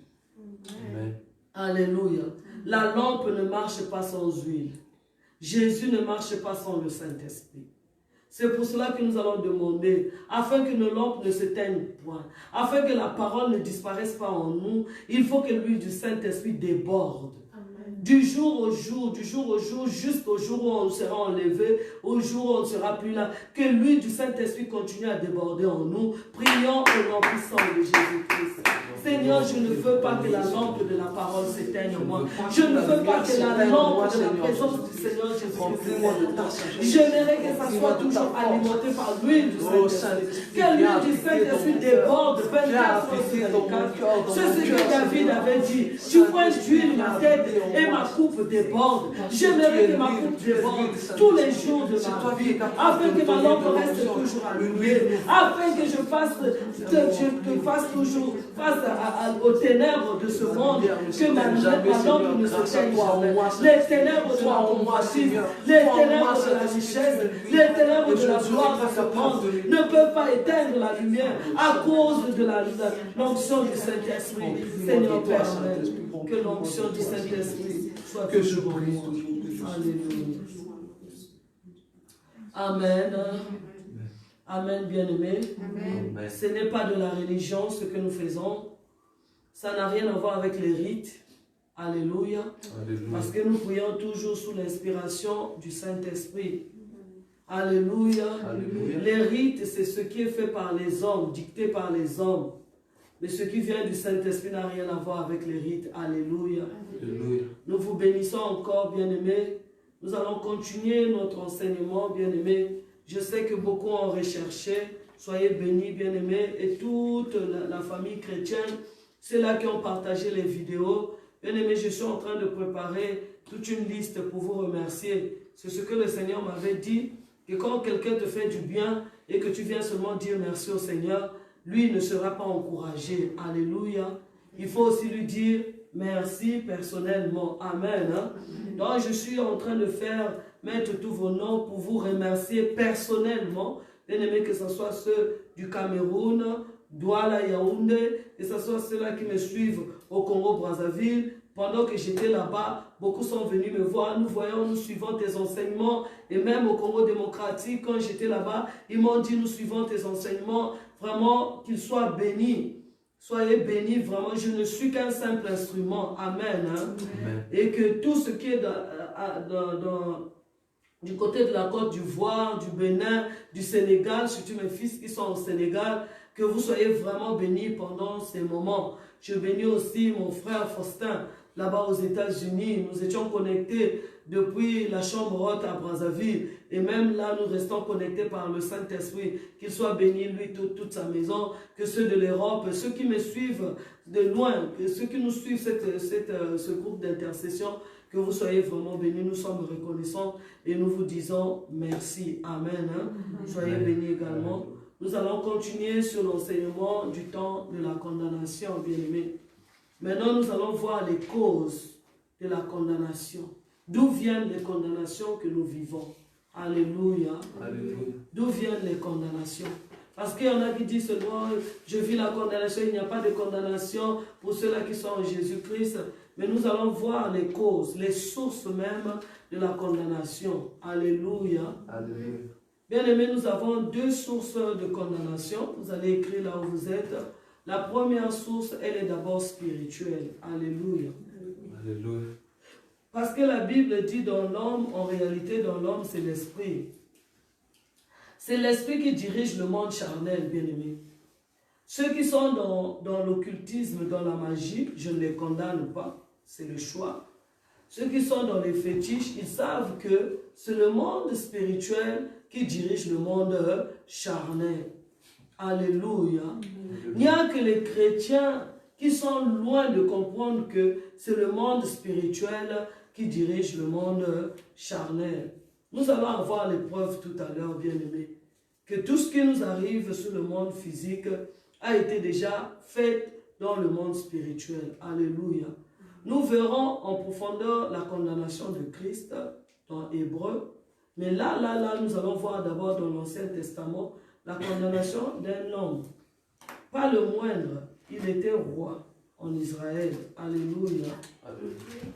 Alléluia. La lampe ne marche pas sans huile. Jésus ne marche pas sans le Saint-Esprit. C'est pour cela que nous allons demander, afin que nos lampes ne s'éteignent point, afin que la parole ne disparaisse pas en nous, il faut que l'huile du Saint-Esprit déborde. Du jour au jour, jusqu'au jour où on sera enlevé, au jour où on ne sera plus là, que l'huile du Saint-Esprit continue à déborder en nous. Prions au nom puissant de Jésus-Christ. Seigneur, je ne veux pas que la lampe de la parole s'éteigne en moi. Je ne veux pas que la lampe de la présence du Seigneur Jésus-Christ. J'aimerais que ça soit toujours alimenté par l'huile du Saint-Esprit. Que l'huile du Saint-Esprit déborde 24 heures sur 24. C'est ce que David avait dit. Tu pointes d'huile ma tête et ma coupe déborde. J'aimerais que ma coupe déborde tous les jours de ma vie, afin que ma lampe reste toujours allumée, afin que je fasse toujours face aux ténèbres de ce monde, que ma lampe ne s'éteigne jamais. Les ténèbres de la convoitise, les ténèbres de la richesse, les ténèbres de la gloire de ce monde ne peuvent pas éteindre la lumière à cause de l'onction du Saint-Esprit. Seigneur Père, que l'onction du Saint-Esprit soit toujours en nous. Alléluia. Amen. Amen, bien-aimés. Ce n'est pas de la religion ce que nous faisons. Ça n'a rien à voir avec les rites. Alléluia. Parce que nous prions toujours sous l'inspiration du Saint-Esprit. Alléluia. Alléluia. Les rites, c'est ce qui est fait par les hommes, dicté par les hommes. Mais ce qui vient du Saint-Esprit n'a rien à voir avec les rites. Alléluia. Alléluia. Nous vous bénissons encore, bien-aimés. Nous allons continuer notre enseignement, bien-aimés. Je sais que beaucoup ont recherché. Soyez bénis, bien-aimés. Et toute la famille chrétienne, ceux-là qui ont partagé les vidéos. Bien-aimés, je suis en train de préparer toute une liste pour vous remercier. C'est ce que le Seigneur m'avait dit, que quand quelqu'un te fait du bien et que tu viens seulement dire merci au Seigneur, lui ne sera pas encouragé. Alléluia. Il faut aussi lui dire merci personnellement. Amen. Donc je suis en train de mettre tous vos noms pour vous remercier personnellement. Bien aimé, que ce soit ceux du Cameroun, Douala, Yaoundé, que ce soit ceux-là qui me suivent au Congo-Brazzaville. Pendant que j'étais là-bas, beaucoup sont venus me voir. Nous suivons tes enseignements. Et même au Congo démocratique, quand j'étais là-bas, ils m'ont dit, nous suivons tes enseignements. Vraiment, qu'ils soient bénis. Soyez bénis, vraiment, je ne suis qu'un simple instrument. Amen. Hein? Amen. Et que tout ce qui est du côté de la Côte d'Ivoire, du Bénin, du Sénégal, surtout mes fils qui sont au Sénégal, que vous soyez vraiment bénis pendant ces moments. Je bénis aussi mon frère Faustin, là-bas aux États-Unis. Nous étions connectés depuis la chambre haute à Brazzaville. Et même là, nous restons connectés par le Saint-Esprit. Qu'il soit béni, lui, toute sa maison, que ceux de l'Europe, ceux qui me suivent de loin, que ceux qui nous suivent, ce groupe d'intercession, que vous soyez vraiment bénis. Nous sommes reconnaissants et nous vous disons merci. Amen. Hein? Soyez bénis également. Nous allons continuer sur l'enseignement du temps de la condamnation, bien-aimés. Maintenant, nous allons voir les causes de la condamnation. D'où viennent les condamnations que nous vivons? Alléluia. Alléluia. D'où viennent les condamnations? Parce qu'il y en a qui disent seulement, je vis la condamnation, il n'y a pas de condamnation pour ceux-là qui sont en Jésus-Christ. Mais nous allons voir les causes, les sources même de la condamnation. Alléluia. Alléluia. Bien aimés, nous avons deux sources de condamnation. Vous allez écrire là où vous êtes. La première source, elle est d'abord spirituelle. Alléluia. Alléluia. Parce que la Bible dit dans l'homme, en réalité dans l'homme, c'est l'esprit. C'est l'esprit qui dirige le monde charnel, bien aimé. Ceux qui sont dans l'occultisme, dans la magie, je ne les condamne pas. C'est le choix. Ceux qui sont dans les fétiches, ils savent que c'est le monde spirituel qui dirige le monde charnel. Alléluia. Il n'y a que les chrétiens qui sont loin de comprendre que c'est le monde spirituel qui dirige le monde charnel. Nous allons avoir les preuves tout à l'heure, bien-aimés, que tout ce qui nous arrive sur le monde physique a été déjà fait dans le monde spirituel. Alléluia. Nous verrons en profondeur la condamnation de Christ dans Hébreu. Mais là, nous allons voir d'abord dans l'Ancien Testament la condamnation d'un homme. Pas le moindre, il était roi en Israël. Alléluia. Alléluia.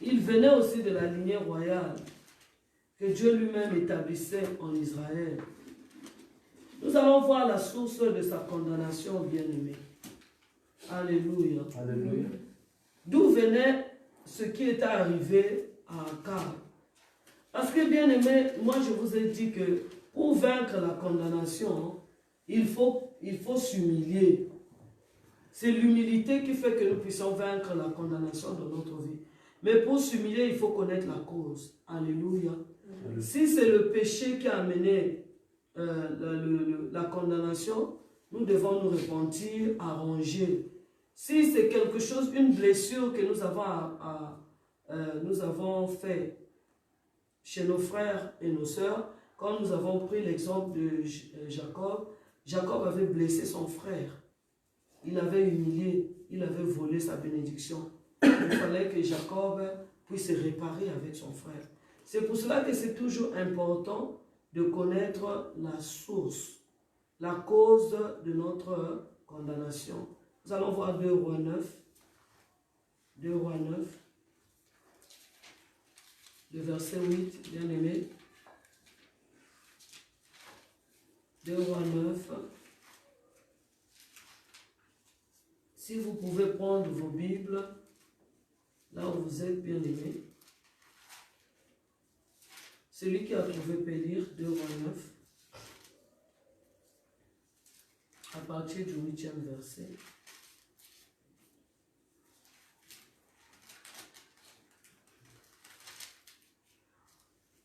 Il venait aussi de la lignée royale que Dieu lui-même établissait en Israël. Nous allons voir la source de sa condamnation, bien-aimée. Alléluia. Alléluia. D'où venait ce qui était arrivé à Akab? Parce que, bien-aimé, moi je vous ai dit que pour vaincre la condamnation, il faut s'humilier. C'est l'humilité qui fait que nous puissions vaincre la condamnation dans notre vie. Mais pour s'humilier, il faut connaître la cause. Alléluia. Si c'est le péché qui a amené la condamnation, nous devons nous repentir, arranger. Si c'est quelque chose, une blessure que nous avons fait chez nos frères et nos sœurs, quand nous avons pris l'exemple de Jacob, Jacob avait blessé son frère. Il avait humilié, il avait volé sa bénédiction. Il fallait que Jacob puisse se réparer avec son frère. C'est pour cela que c'est toujours important de connaître la source, la cause de notre condamnation. Nous allons voir 2 Rois 9. 2 Rois 9. Le verset 8, bien aimé. 2 Rois 9. Si vous pouvez prendre vos Bibles, là où vous êtes, bien aimé. Celui qui a trouvé peut lire 2 Rois 9. À partir du 8e verset.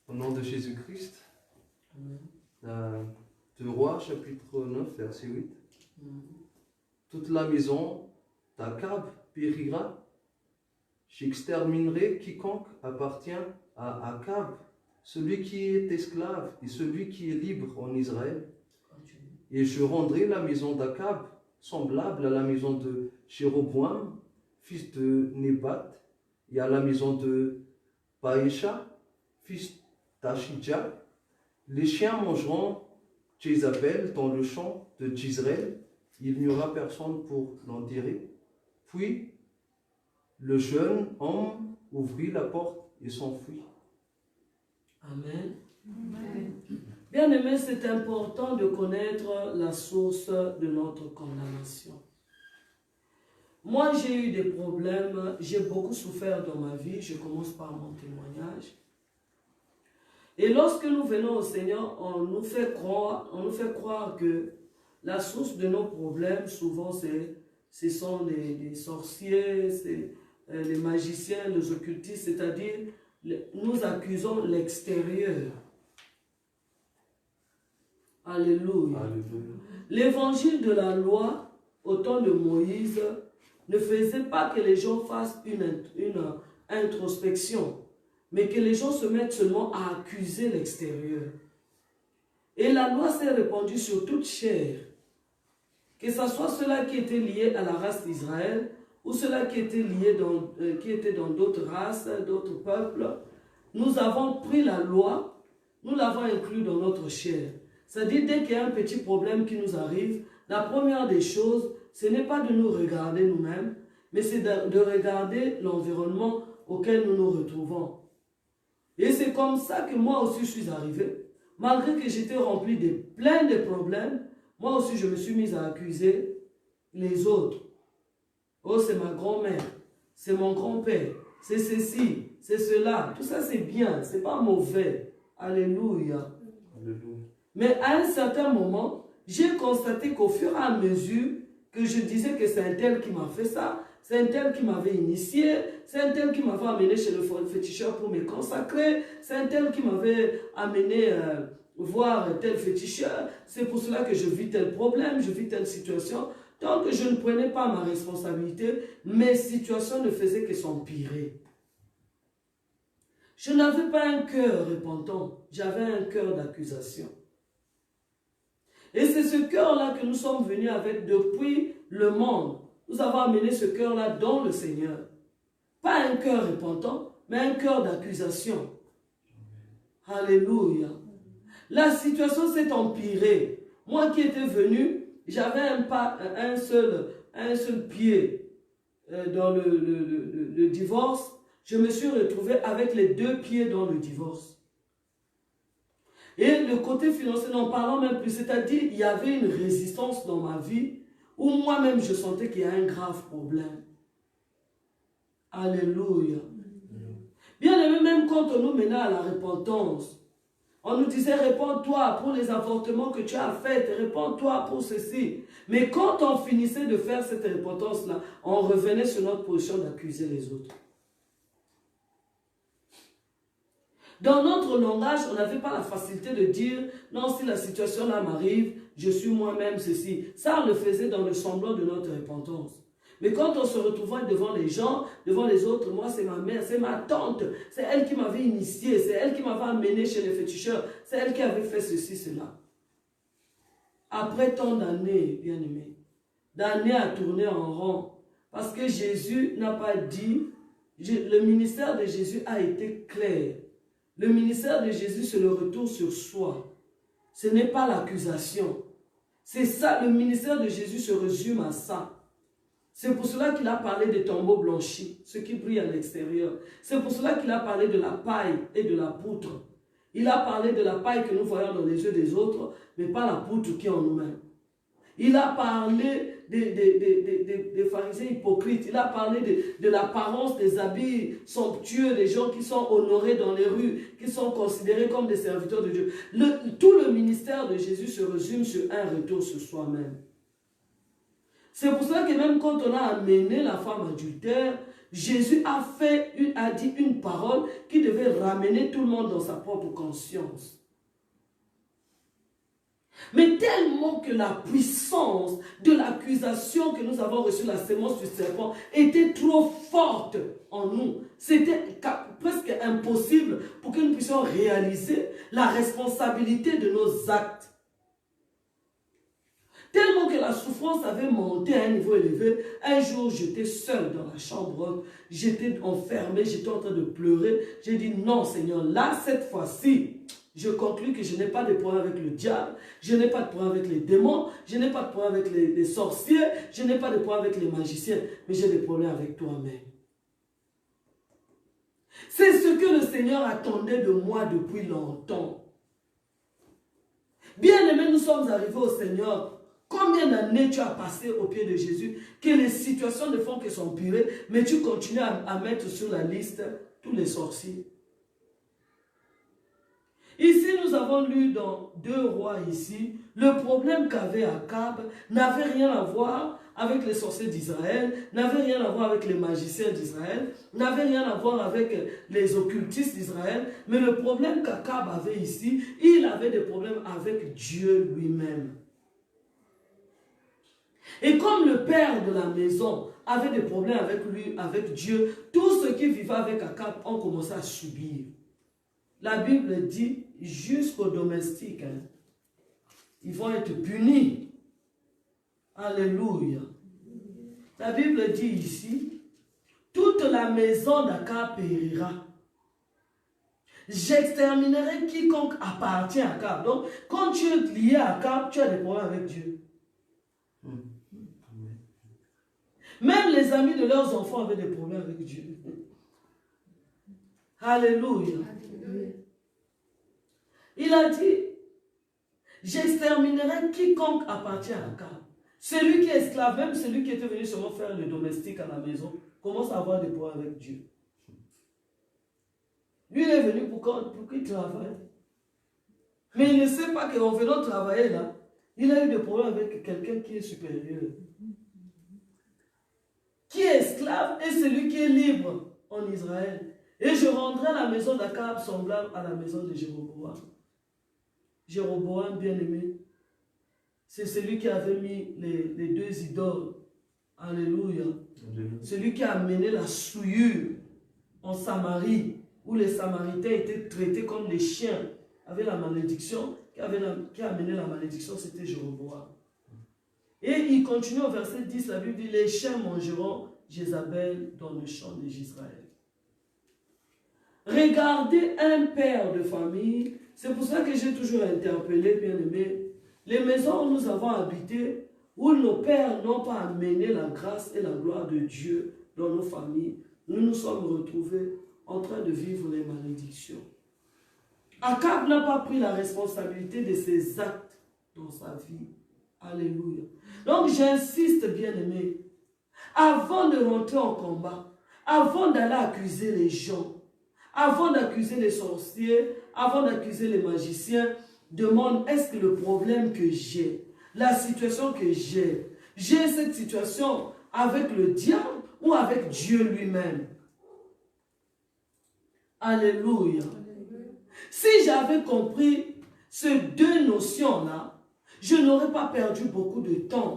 Au nom de Jésus-Christ. Amen. 2 Rois, chapitre 9, verset 8. Amen. Toute la maison d'Akab périra. J'exterminerai quiconque appartient à Akab, celui qui est esclave et celui qui est libre en Israël. Et je rendrai la maison d'Akab semblable à la maison de Jéroboam, fils de Nébat, et à la maison de Baécha, fils d'Achidja. Les chiens mangeront Jézabel dans le champ de Jizreel. Il n'y aura personne pour l'enterrer. Puis le jeune homme ouvrit la porte et s'enfuit. Amen. Amen. Bien aimé, c'est important de connaître la source de notre condamnation. Moi, j'ai eu des problèmes, j'ai beaucoup souffert dans ma vie. Je commence par mon témoignage. Et lorsque nous venons au Seigneur, on nous fait croire que la source de nos problèmes, souvent, ce sont les sorciers, les magiciens, les occultistes, c'est-à-dire, nous accusons l'extérieur. Alléluia. L'évangile de la loi, au temps de Moïse, ne faisait pas que les gens fassent une introspection, mais que les gens se mettent seulement à accuser l'extérieur. Et la loi s'est répandue sur toute chair, que ce soit ceux-là qui étaient liés à la race d'Israël, ou ceux-là qui étaient qui étaient dans d'autres races, d'autres peuples. Nous avons pris la loi, nous l'avons inclus dans notre chair. C'est-à-dire, dès qu'il y a un petit problème qui nous arrive, la première des choses, ce n'est pas de nous regarder nous-mêmes, mais c'est de regarder l'environnement auquel nous nous retrouvons. Et c'est comme ça que moi aussi je suis arrivé. Malgré que j'étais rempli de plein de problèmes, moi aussi je me suis mis à accuser les autres. Oh, c'est ma grand-mère, c'est mon grand-père, c'est ceci, c'est cela. Tout ça c'est bien, c'est pas mauvais. Alléluia. Alléluia. Mais à un certain moment, j'ai constaté qu'au fur et à mesure que je disais que c'est un tel qui m'a fait ça, c'est un tel qui m'avait initié, c'est un tel qui m'avait amené chez le féticheur pour me consacrer, c'est un tel qui m'avait amené voir tel féticheur, c'est pour cela que je vis tel problème, je vis telle situation. Tant que je ne prenais pas ma responsabilité, mes situations ne faisaient que s'empirer. Je n'avais pas un cœur repentant, j'avais un cœur d'accusation. Et c'est ce cœur-là que nous sommes venus avec depuis le monde. Nous avons amené ce cœur-là dans le Seigneur. Pas un cœur repentant, mais un cœur d'accusation. Alléluia. La situation s'est empirée. Moi qui étais venu, j'avais un seul pied dans le divorce. Je me suis retrouvé avec les 2 pieds dans le divorce. Et le côté financier, n'en parlant même plus, c'est-à-dire il y avait une résistance dans ma vie où moi-même je sentais qu'il y a un grave problème. Alléluia. Bien aimé, même quand on nous menait à la repentance, on nous disait répands-toi pour les avortements que tu as faits, répands-toi pour ceci. Mais quand on finissait de faire cette repentance-là, on revenait sur notre position d'accuser les autres. Dans notre langage, on n'avait pas la facilité de dire « Non, si la situation là m'arrive, je suis moi-même ceci ». Ça, on le faisait dans le semblant de notre repentance. Mais quand on se retrouvait devant les gens, devant les autres, moi c'est ma mère, c'est ma tante, c'est elle qui m'avait initié, c'est elle qui m'avait amené chez les féticheurs, c'est elle qui avait fait ceci, cela. Après tant d'années, bien aimé, d'années à tourner en rond, parce que Jésus n'a pas dit, le ministère de Jésus a été clair. Le ministère de Jésus, c'est le retour sur soi. Ce n'est pas l'accusation. C'est ça, le ministère de Jésus se résume à ça. C'est pour cela qu'il a parlé des tombeaux blanchis, ceux qui brillent à l'extérieur. C'est pour cela qu'il a parlé de la paille et de la poutre. Il a parlé de la paille que nous voyons dans les yeux des autres, mais pas la poutre qui est en nous-mêmes. Il a parlé des pharisiens hypocrites. Il a parlé de l'apparence des habits somptueux, des gens qui sont honorés dans les rues, qui sont considérés comme des serviteurs de Dieu. Tout le ministère de Jésus se résume sur un retour sur soi-même. C'est pour cela que même quand on a amené la femme adultère, Jésus a dit une parole qui devait ramener tout le monde dans sa propre conscience. Mais tellement que la puissance de l'accusation que nous avons reçue, la sémence du serpent, était trop forte en nous. C'était presque impossible pour que nous puissions réaliser la responsabilité de nos actes. Tellement que la souffrance avait monté à un niveau élevé. Un jour, j'étais seul dans la chambre, j'étais enfermé, j'étais en train de pleurer. J'ai dit non Seigneur, là cette fois-ci, je conclus que je n'ai pas de problème avec le diable, je n'ai pas de problème avec les démons, je n'ai pas de problème avec les sorciers, je n'ai pas de problème avec les magiciens, mais j'ai des problèmes avec toi-même. C'est ce que le Seigneur attendait de moi depuis longtemps. Bien aimé, nous sommes arrivés au Seigneur Combien d'années tu as passé au pied de Jésus, que les situations ne font que s'empirer, mais tu continues à mettre sur la liste tous les sorciers. Ici, nous avons lu dans 2 Rois ici, le problème qu'avait Akab n'avait rien à voir avec les sorciers d'Israël, n'avait rien à voir avec les magiciens d'Israël, n'avait rien à voir avec les occultistes d'Israël, mais le problème qu'Akab avait ici, il avait des problèmes avec Dieu lui-même. Et comme le père de la maison avait des problèmes avec lui, avec Dieu, tous ceux qui vivaient avec Akab ont commencé à subir. La Bible dit, jusqu'aux domestiques, hein, ils vont être punis. Alléluia. La Bible dit ici, toute la maison d'Akab périra. J'exterminerai quiconque appartient à Akab. Donc, quand tu es lié à Akab, tu as des problèmes avec Dieu. Même les amis de leurs enfants avaient des problèmes avec Dieu. Alléluia. Il a dit, j'exterminerai quiconque appartient à Akab. Celui qui est esclave, même celui qui était venu seulement faire le domestique à la maison, commence à avoir des problèmes avec Dieu. Lui, il est venu pour qu'il travaille. Mais il ne sait pas qu'en venant travailler là, il a eu des problèmes avec quelqu'un qui est supérieur. Qui est esclave et celui qui est libre en Israël. Et je rendrai la maison d'Akab semblable à la maison de Jéroboam. Jéroboam, bien-aimé, c'est celui qui avait mis les 2 idoles. Alléluia. Celui qui a amené la souillure en Samarie, où les Samaritains étaient traités comme des chiens, avec la malédiction, qui a amené la malédiction, c'était Jéroboam. Et il continue au verset 10, la Bible dit, les chiens mangeront Jézabel dans le champ d'Israël. Regardez un père de famille, c'est pour ça que j'ai toujours interpellé, bien aimé, les maisons où nous avons habité, où nos pères n'ont pas amené la grâce et la gloire de Dieu dans nos familles, nous nous sommes retrouvés en train de vivre les malédictions. Akab n'a pas pris la responsabilité de ses actes dans sa vie. Alléluia. Donc j'insiste, bien aimé, avant de rentrer en combat, avant d'aller accuser les gens, avant d'accuser les sorciers, avant d'accuser les magiciens, demande, est-ce que le problème que j'ai, la situation que j'ai cette situation avec le diable ou avec Dieu lui-même? Alléluia. Si j'avais compris ces 2 notions-là, je n'aurais pas perdu beaucoup de temps.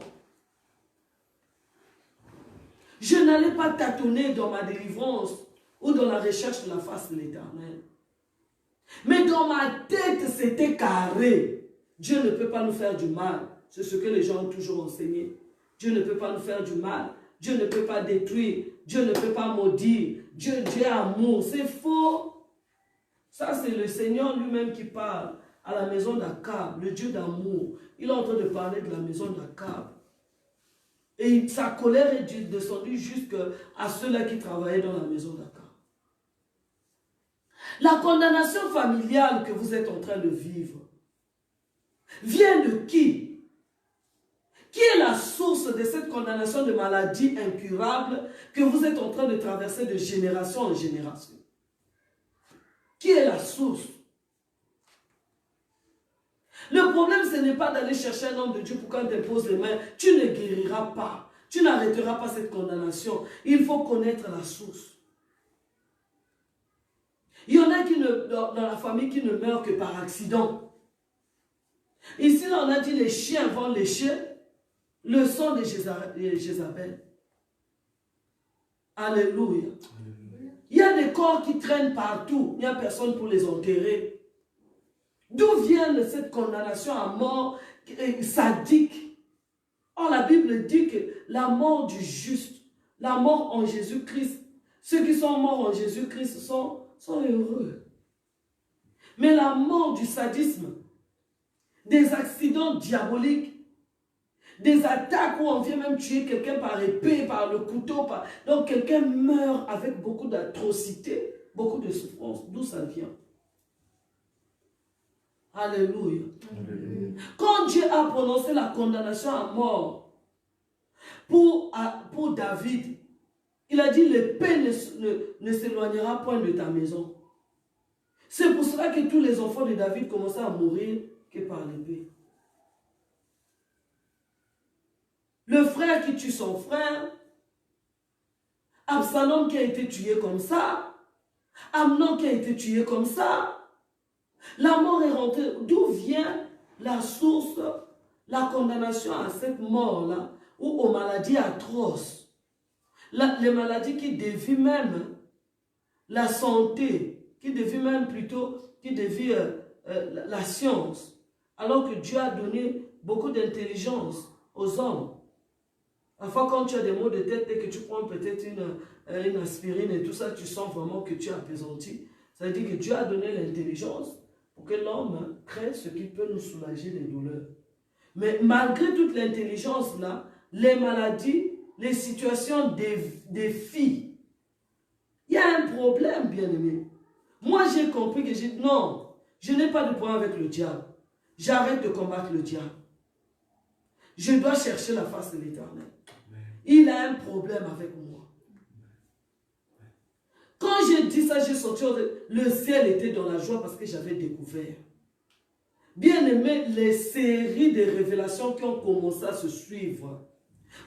Je n'allais pas tâtonner dans ma délivrance ou dans la recherche de la face de l'Éternel. Mais dans ma tête, c'était carré. Dieu ne peut pas nous faire du mal. C'est ce que les gens ont toujours enseigné. Dieu ne peut pas nous faire du mal. Dieu ne peut pas détruire. Dieu ne peut pas maudire. Dieu est amour. C'est faux. Ça, c'est le Seigneur lui-même qui parle à la maison d'Akab, le Dieu d'amour. Il est en train de parler de la maison d'Akab. Et sa colère est descendue jusqu'à ceux-là qui travaillaient dans la maison d'Akab. La condamnation familiale que vous êtes en train de vivre vient de qui? Qui est la source de cette condamnation de maladie incurable que vous êtes en train de traverser de génération en génération? Qui est la source? Le problème, ce n'est pas d'aller chercher un homme de Dieu pour quand tu imposes les mains. Tu ne guériras pas. Tu n'arrêteras pas cette condamnation. Il faut connaître la source. Il y en a dans la famille qui ne meurent que par accident. Ici, on a dit les chiens vont lécher le sang de Jézabel. Alléluia. Il y a des corps qui traînent partout. Il n'y a personne pour les enterrer. D'où vient cette condamnation à mort sadique? Or, la Bible dit que la mort du juste, la mort en Jésus-Christ, ceux qui sont morts en Jésus-Christ sont heureux. Mais la mort du sadisme, des accidents diaboliques, des attaques où on vient même tuer quelqu'un par épée, par le couteau, donc quelqu'un meurt avec beaucoup d'atrocités, beaucoup de souffrances. D'où ça vient? Alléluia. Alléluia. Quand Dieu a prononcé la condamnation à mort pour David, il a dit l'épée ne s'éloignera point de ta maison. C'est pour cela que tous les enfants de David commençaient à mourir que par l'épée. Le frère qui tue son frère, Absalom qui a été tué comme ça, Amnon qui a été tué comme ça, la mort est rentrée. D'où vient la source, la condamnation à cette mort-là, ou aux maladies atroces, les maladies qui dévient même la santé, qui dévient même plutôt, qui dévient la science, alors que Dieu a donné beaucoup d'intelligence aux hommes. Parfois, quand tu as des maux de tête et que tu prends peut-être une aspirine et tout ça, tu sens vraiment que tu es apaisanti. Ça veut dire que Dieu a donné l'intelligence pour que l'homme crée ce qui peut nous soulager des douleurs. Mais malgré toute l'intelligence là, les maladies, les situations des filles, il y a un problème, bien-aimé. Moi, j'ai compris que j'ai dit non, je n'ai pas de problème avec le diable. J'arrête de combattre le diable. Je dois chercher la face de l'Éternel. Il a un problème avec moi. Quand j'ai dit ça, j'ai sorti, le ciel était dans la joie parce que j'avais découvert. Bien aimé, les séries de révélations qui ont commencé à se suivre.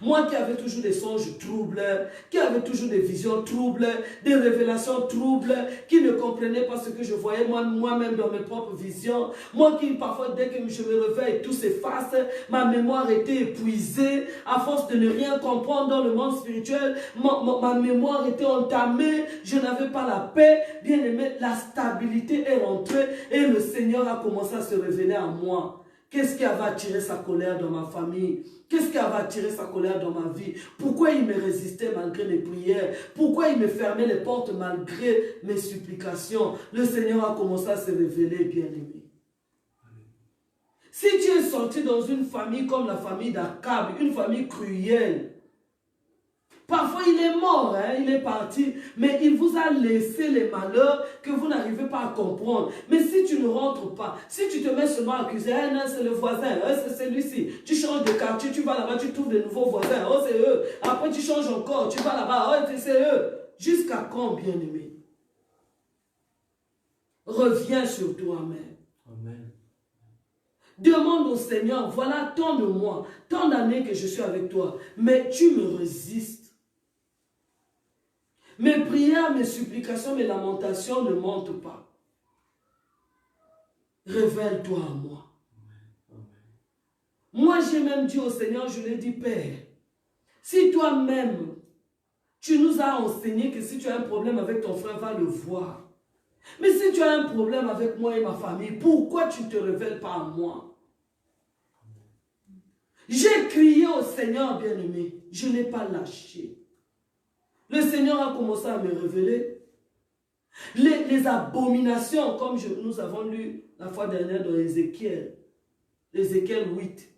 Moi qui avais toujours des songes troubles, qui avait toujours des visions troubles, des révélations troubles, qui ne comprenais pas ce que je voyais moi-même dans mes propres visions. Moi qui parfois dès que je me réveille, tout s'efface, ma mémoire était épuisée, à force de ne rien comprendre dans le monde spirituel, ma mémoire était entamée, je n'avais pas la paix. Bien aimé, la stabilité est rentrée et le Seigneur a commencé à se révéler à moi. Qu'est-ce qui avait attiré sa colère dans ma famille? Qu'est-ce qui avait attiré sa colère dans ma vie? Pourquoi il me résistait malgré mes prières? Pourquoi il me fermait les portes malgré mes supplications? Le Seigneur a commencé à se révéler, bien-aimé. Si tu es sorti dans une famille comme la famille d'Akab, une famille cruelle, parfois il est mort, hein, il est parti, mais il vous a laissé les malheurs que vous n'arrivez pas à comprendre. Mais si tu ne rentres pas, si tu te mets seulement à accuser, non, c'est le voisin, c'est celui-ci, tu changes de quartier, tu vas là-bas, tu trouves de nouveaux voisins, oh c'est eux, après tu changes encore, tu vas là-bas, oh c'est eux. Jusqu'à quand, bien-aimé? Reviens sur toi-même. Amen. Demande au Seigneur, voilà tant de mois, tant d'années que je suis avec toi, mais tu me résistes. Mes prières, mes supplications, mes lamentations ne mentent pas. Révèle-toi à moi. Moi, j'ai même dit au Seigneur, je lui ai dit, Père, si toi-même, tu nous as enseigné que si tu as un problème avec ton frère, va le voir. Mais si tu as un problème avec moi et ma famille, pourquoi tu ne te révèles pas à moi? J'ai crié au Seigneur, bien-aimé, je n'ai pas lâché. Le Seigneur a commencé à me révéler les abominations, comme nous avons lu la fois dernière dans Ézéchiel 8.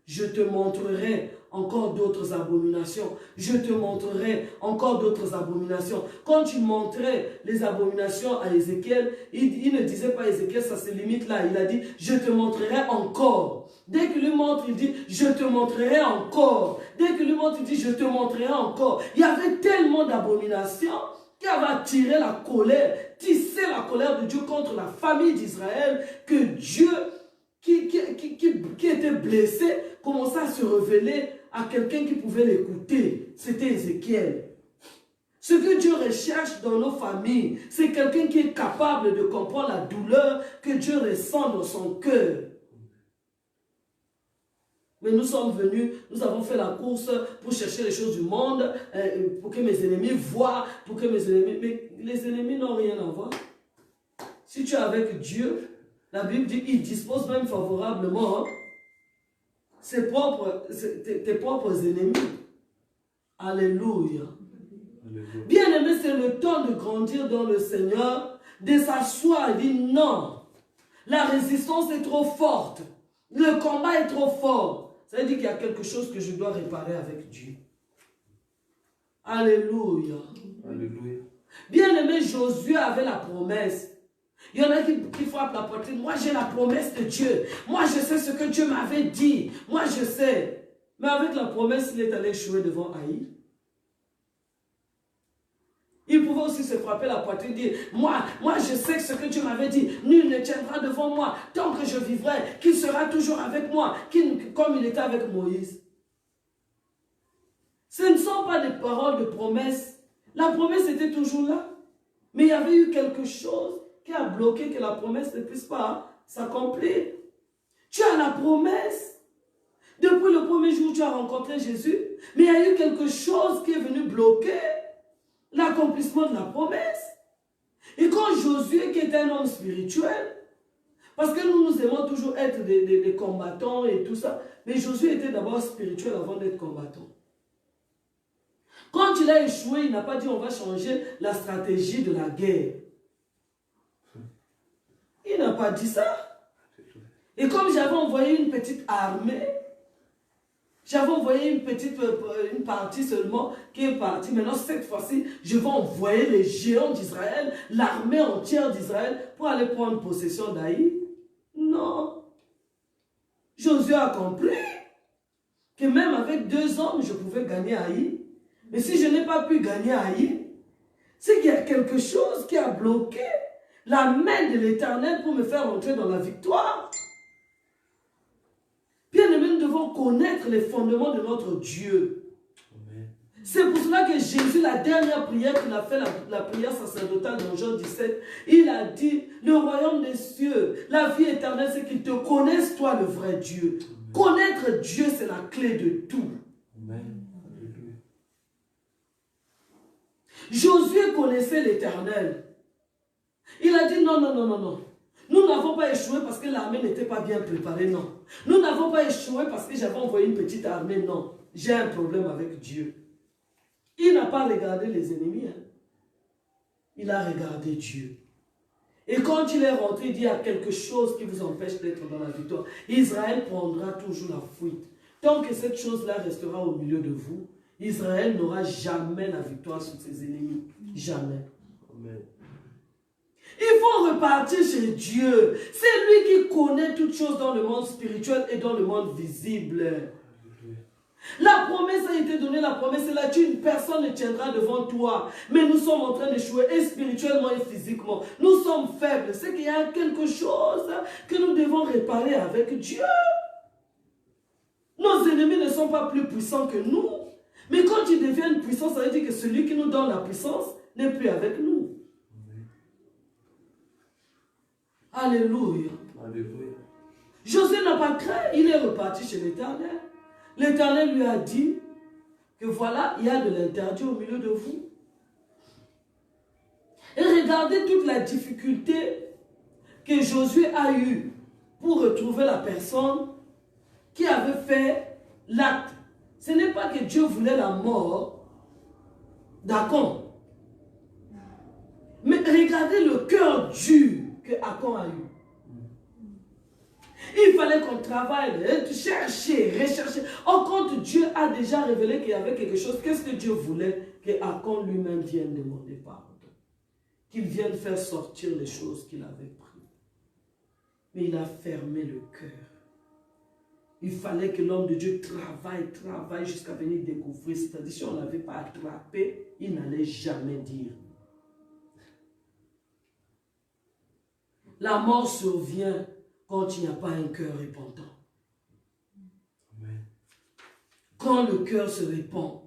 Je te montrerai encore d'autres abominations. Je te montrerai encore d'autres abominations. Quand tu montrais les abominations à Ézéchiel, il ne disait pas Ézéchiel, ça se limite là. Il a dit, je te montrerai encore. Dès qu'il lui montre, il dit, je te montrerai encore. Dès qu'il lui montre, il dit, je te montrerai encore. Il y avait tellement d'abominations qui avaient attiré la colère, tissé la colère de Dieu contre la famille d'Israël, que Dieu, qui était blessé, commençait à se révéler à quelqu'un qui pouvait l'écouter. C'était Ézéchiel. Ce que Dieu recherche dans nos familles, c'est quelqu'un qui est capable de comprendre la douleur que Dieu ressent dans son cœur. Mais nous sommes venus, nous avons fait la course pour chercher les choses du monde, pour que mes ennemis voient, pour que mes ennemis... Mais les ennemis n'ont rien à voir. Si tu es avec Dieu, la Bible dit qu'il dispose même favorablement tes propres ennemis. Alléluia. Bien-aimé, c'est le temps de grandir dans le Seigneur, de s'asseoir et dire non, la résistance est trop forte, le combat est trop fort. Ça veut dire qu'il y a quelque chose que je dois réparer avec Dieu. Alléluia. Alléluia. Bien-aimé, Josué avait la promesse. Il y en a qui frappent la poitrine. Moi, j'ai la promesse de Dieu. Moi, je sais ce que Dieu m'avait dit. Moi, je sais. Mais avec la promesse, il est allé échouer devant Haï. Il pouvait aussi se frapper la poitrine et dire, moi, je sais ce que Dieu m'avait dit. Nul ne tiendra devant moi tant que je vivrai, qu'il sera toujours avec moi, comme il était avec Moïse. Ce ne sont pas des paroles de promesse. La promesse était toujours là. Mais il y avait eu quelque chose qui a bloqué que la promesse ne puisse pas s'accomplir. Tu as la promesse. Depuis le premier jour où tu as rencontré Jésus, mais il y a eu quelque chose qui est venu bloquer l'accomplissement de la promesse. Et quand Josué, qui est un homme spirituel, parce que nous aimons toujours être des combattants et tout ça, mais Josué était d'abord spirituel avant d'être combattant. Quand il a échoué, il n'a pas dit on va changer la stratégie de la guerre. Il n'a pas dit ça. Et comme j'avais envoyé une petite armée, j'avais envoyé une partie seulement qui est partie. Maintenant, cette fois-ci, je vais envoyer les géants d'Israël, l'armée entière d'Israël, pour aller prendre possession d'Haï. Non. Josué a compris que même avec 2 hommes, je pouvais gagner Haï. Mais si je n'ai pas pu gagner Haï, c'est qu'il y a quelque chose qui a bloqué la main de l'Éternel pour me faire entrer dans la victoire. Bien-aimés, nous devons connaître les fondements de notre Dieu. C'est pour cela que Jésus, la dernière prière qu'il a fait, la prière sacerdotale dans Jean 17, il a dit, le royaume des cieux, la vie éternelle, c'est qu'ils te connaissent, toi, le vrai Dieu. Amen. Connaître Dieu, c'est la clé de tout. Amen. Josué connaissait l'Éternel. Il a dit non, non, non, non, non. Nous n'avons pas échoué parce que l'armée n'était pas bien préparée, non. Nous n'avons pas échoué parce que j'avais envoyé une petite armée, non. J'ai un problème avec Dieu. Il n'a pas regardé les ennemis. Hein. Il a regardé Dieu. Et quand il est rentré, il dit, il y a quelque chose qui vous empêche d'être dans la victoire. Israël prendra toujours la fuite. Tant que cette chose-là restera au milieu de vous, Israël n'aura jamais la victoire sur ses ennemis. Jamais. Amen. Il faut repartir chez Dieu. C'est lui qui connaît toutes choses dans le monde spirituel et dans le monde visible. La promesse a été donnée, la promesse est là, personne ne tiendra devant toi. Mais nous sommes en train d'échouer, et spirituellement et physiquement. Nous sommes faibles. C'est qu'il y a quelque chose que nous devons réparer avec Dieu. Nos ennemis ne sont pas plus puissants que nous. Mais quand ils deviennent puissants, ça veut dire que celui qui nous donne la puissance n'est plus avec nous. Alléluia. Alléluia. Josué n'a pas craint, il est reparti chez l'Éternel. L'Éternel lui a dit que voilà, il y a de l'interdit au milieu de vous. Et regardez toute la difficulté que Josué a eue pour retrouver la personne qui avait fait l'acte. Ce n'est pas que Dieu voulait la mort d'Acon. Mais regardez le cœur dur que Acon a eu. Il fallait qu'on travaille, chercher, rechercher. Or, quand Dieu a déjà révélé qu'il y avait quelque chose, qu'est-ce que Dieu voulait? Que Acon lui-même vienne demander pardon. Qu'il vienne faire sortir les choses qu'il avait prises. Mais il a fermé le cœur. Il fallait que l'homme de Dieu travaille jusqu'à venir découvrir. C'est-à-dire, si on ne l'avait pas attrapé, il n'allait jamais dire. La mort survient quand il n'y a pas un cœur repentant. Amen. Quand le cœur se répand,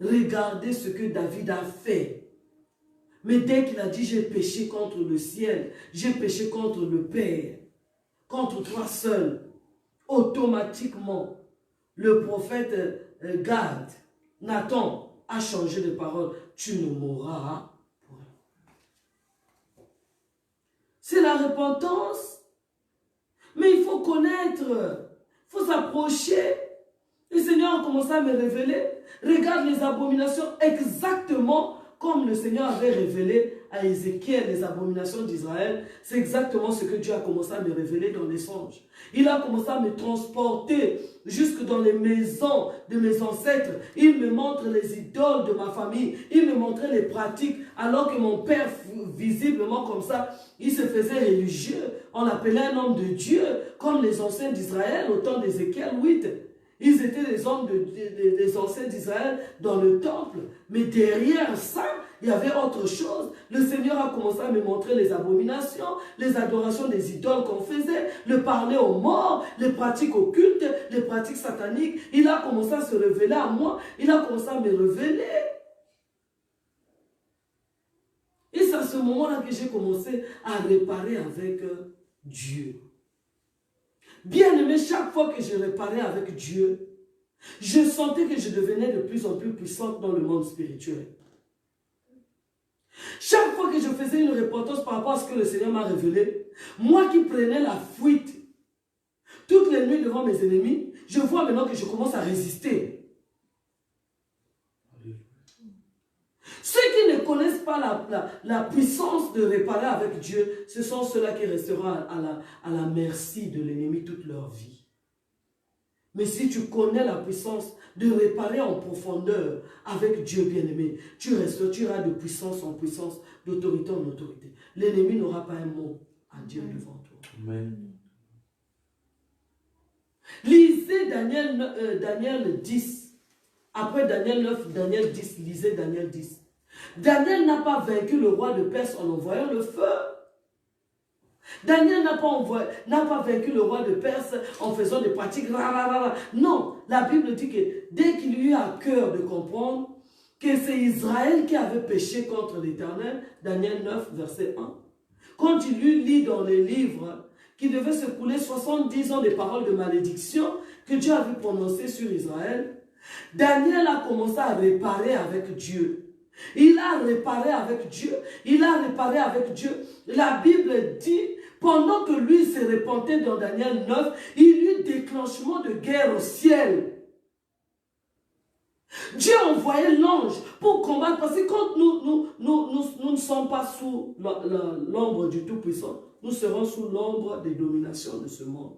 regardez ce que David a fait. Mais dès qu'il a dit, j'ai péché contre le ciel, j'ai péché contre le Père, contre toi seul, automatiquement, le prophète Gad, Nathan, a changé de parole. Tu ne mourras point. C'est la repentance. Mais il faut connaître, il faut s'approcher. Le Seigneur a commencé à me révéler. Regarde les abominations exactement comme le Seigneur avait révélé à Ézéchiel les abominations d'Israël, c'est exactement ce que Dieu a commencé à me révéler dans les songes. Il a commencé à me transporter jusque dans les maisons de mes ancêtres. Il me montre les idoles de ma famille. Il me montrait les pratiques, alors que mon père, visiblement comme ça, il se faisait religieux. On l'appelait un homme de Dieu, comme les anciens d'Israël au temps d'Ézéchiel 8. Ils étaient des hommes des anciens d'Israël dans le temple. Mais derrière ça, il y avait autre chose. Le Seigneur a commencé à me montrer les abominations, les adorations des idoles qu'on faisait, le parler aux morts, les pratiques occultes, les pratiques sataniques. Il a commencé à se révéler à moi. Il a commencé à me révéler. Et c'est à ce moment-là que j'ai commencé à réparer avec Dieu. Bien aimé, chaque fois que je réparais avec Dieu, je sentais que je devenais de plus en plus puissante dans le monde spirituel. Chaque fois que je faisais une repentance par rapport à ce que le Seigneur m'a révélé, moi qui prenais la fuite toutes les nuits devant mes ennemis, je vois maintenant que je commence à résister. Ceux qui ne connaissent pas la puissance de réparer avec Dieu, ce sont ceux-là qui resteront à la merci de l'ennemi toute leur vie. Mais si tu connais la puissance de réparer en profondeur avec Dieu bien-aimé, tu resteras de puissance en puissance, d'autorité en autorité. L'ennemi n'aura pas un mot à dire devant toi. Amen. Lisez Daniel 10. Après Daniel 9, Daniel 10, lisez Daniel 10. Daniel n'a pas vaincu le roi de Perse en envoyant le feu. Daniel n'a pas vaincu le roi de Perse en faisant des pratiques. Non, la Bible dit que dès qu'il eut à cœur de comprendre que c'est Israël qui avait péché contre l'Éternel, Daniel 9, verset 1, quand il eut lu dans les livres qu'il devait se couler 70 ans des paroles de malédiction que Dieu avait prononcées sur Israël, Daniel a commencé à réparer avec Dieu. Il a réparé avec Dieu. Il a réparé avec Dieu. La Bible dit, pendant que lui se repentait dans Daniel 9, il y eut déclenchement de guerre au ciel. Dieu envoyait l'ange pour combattre. Parce que quand nous ne sommes pas sous l'ombre du Tout-Puissant, nous serons sous l'ombre des dominations de ce monde.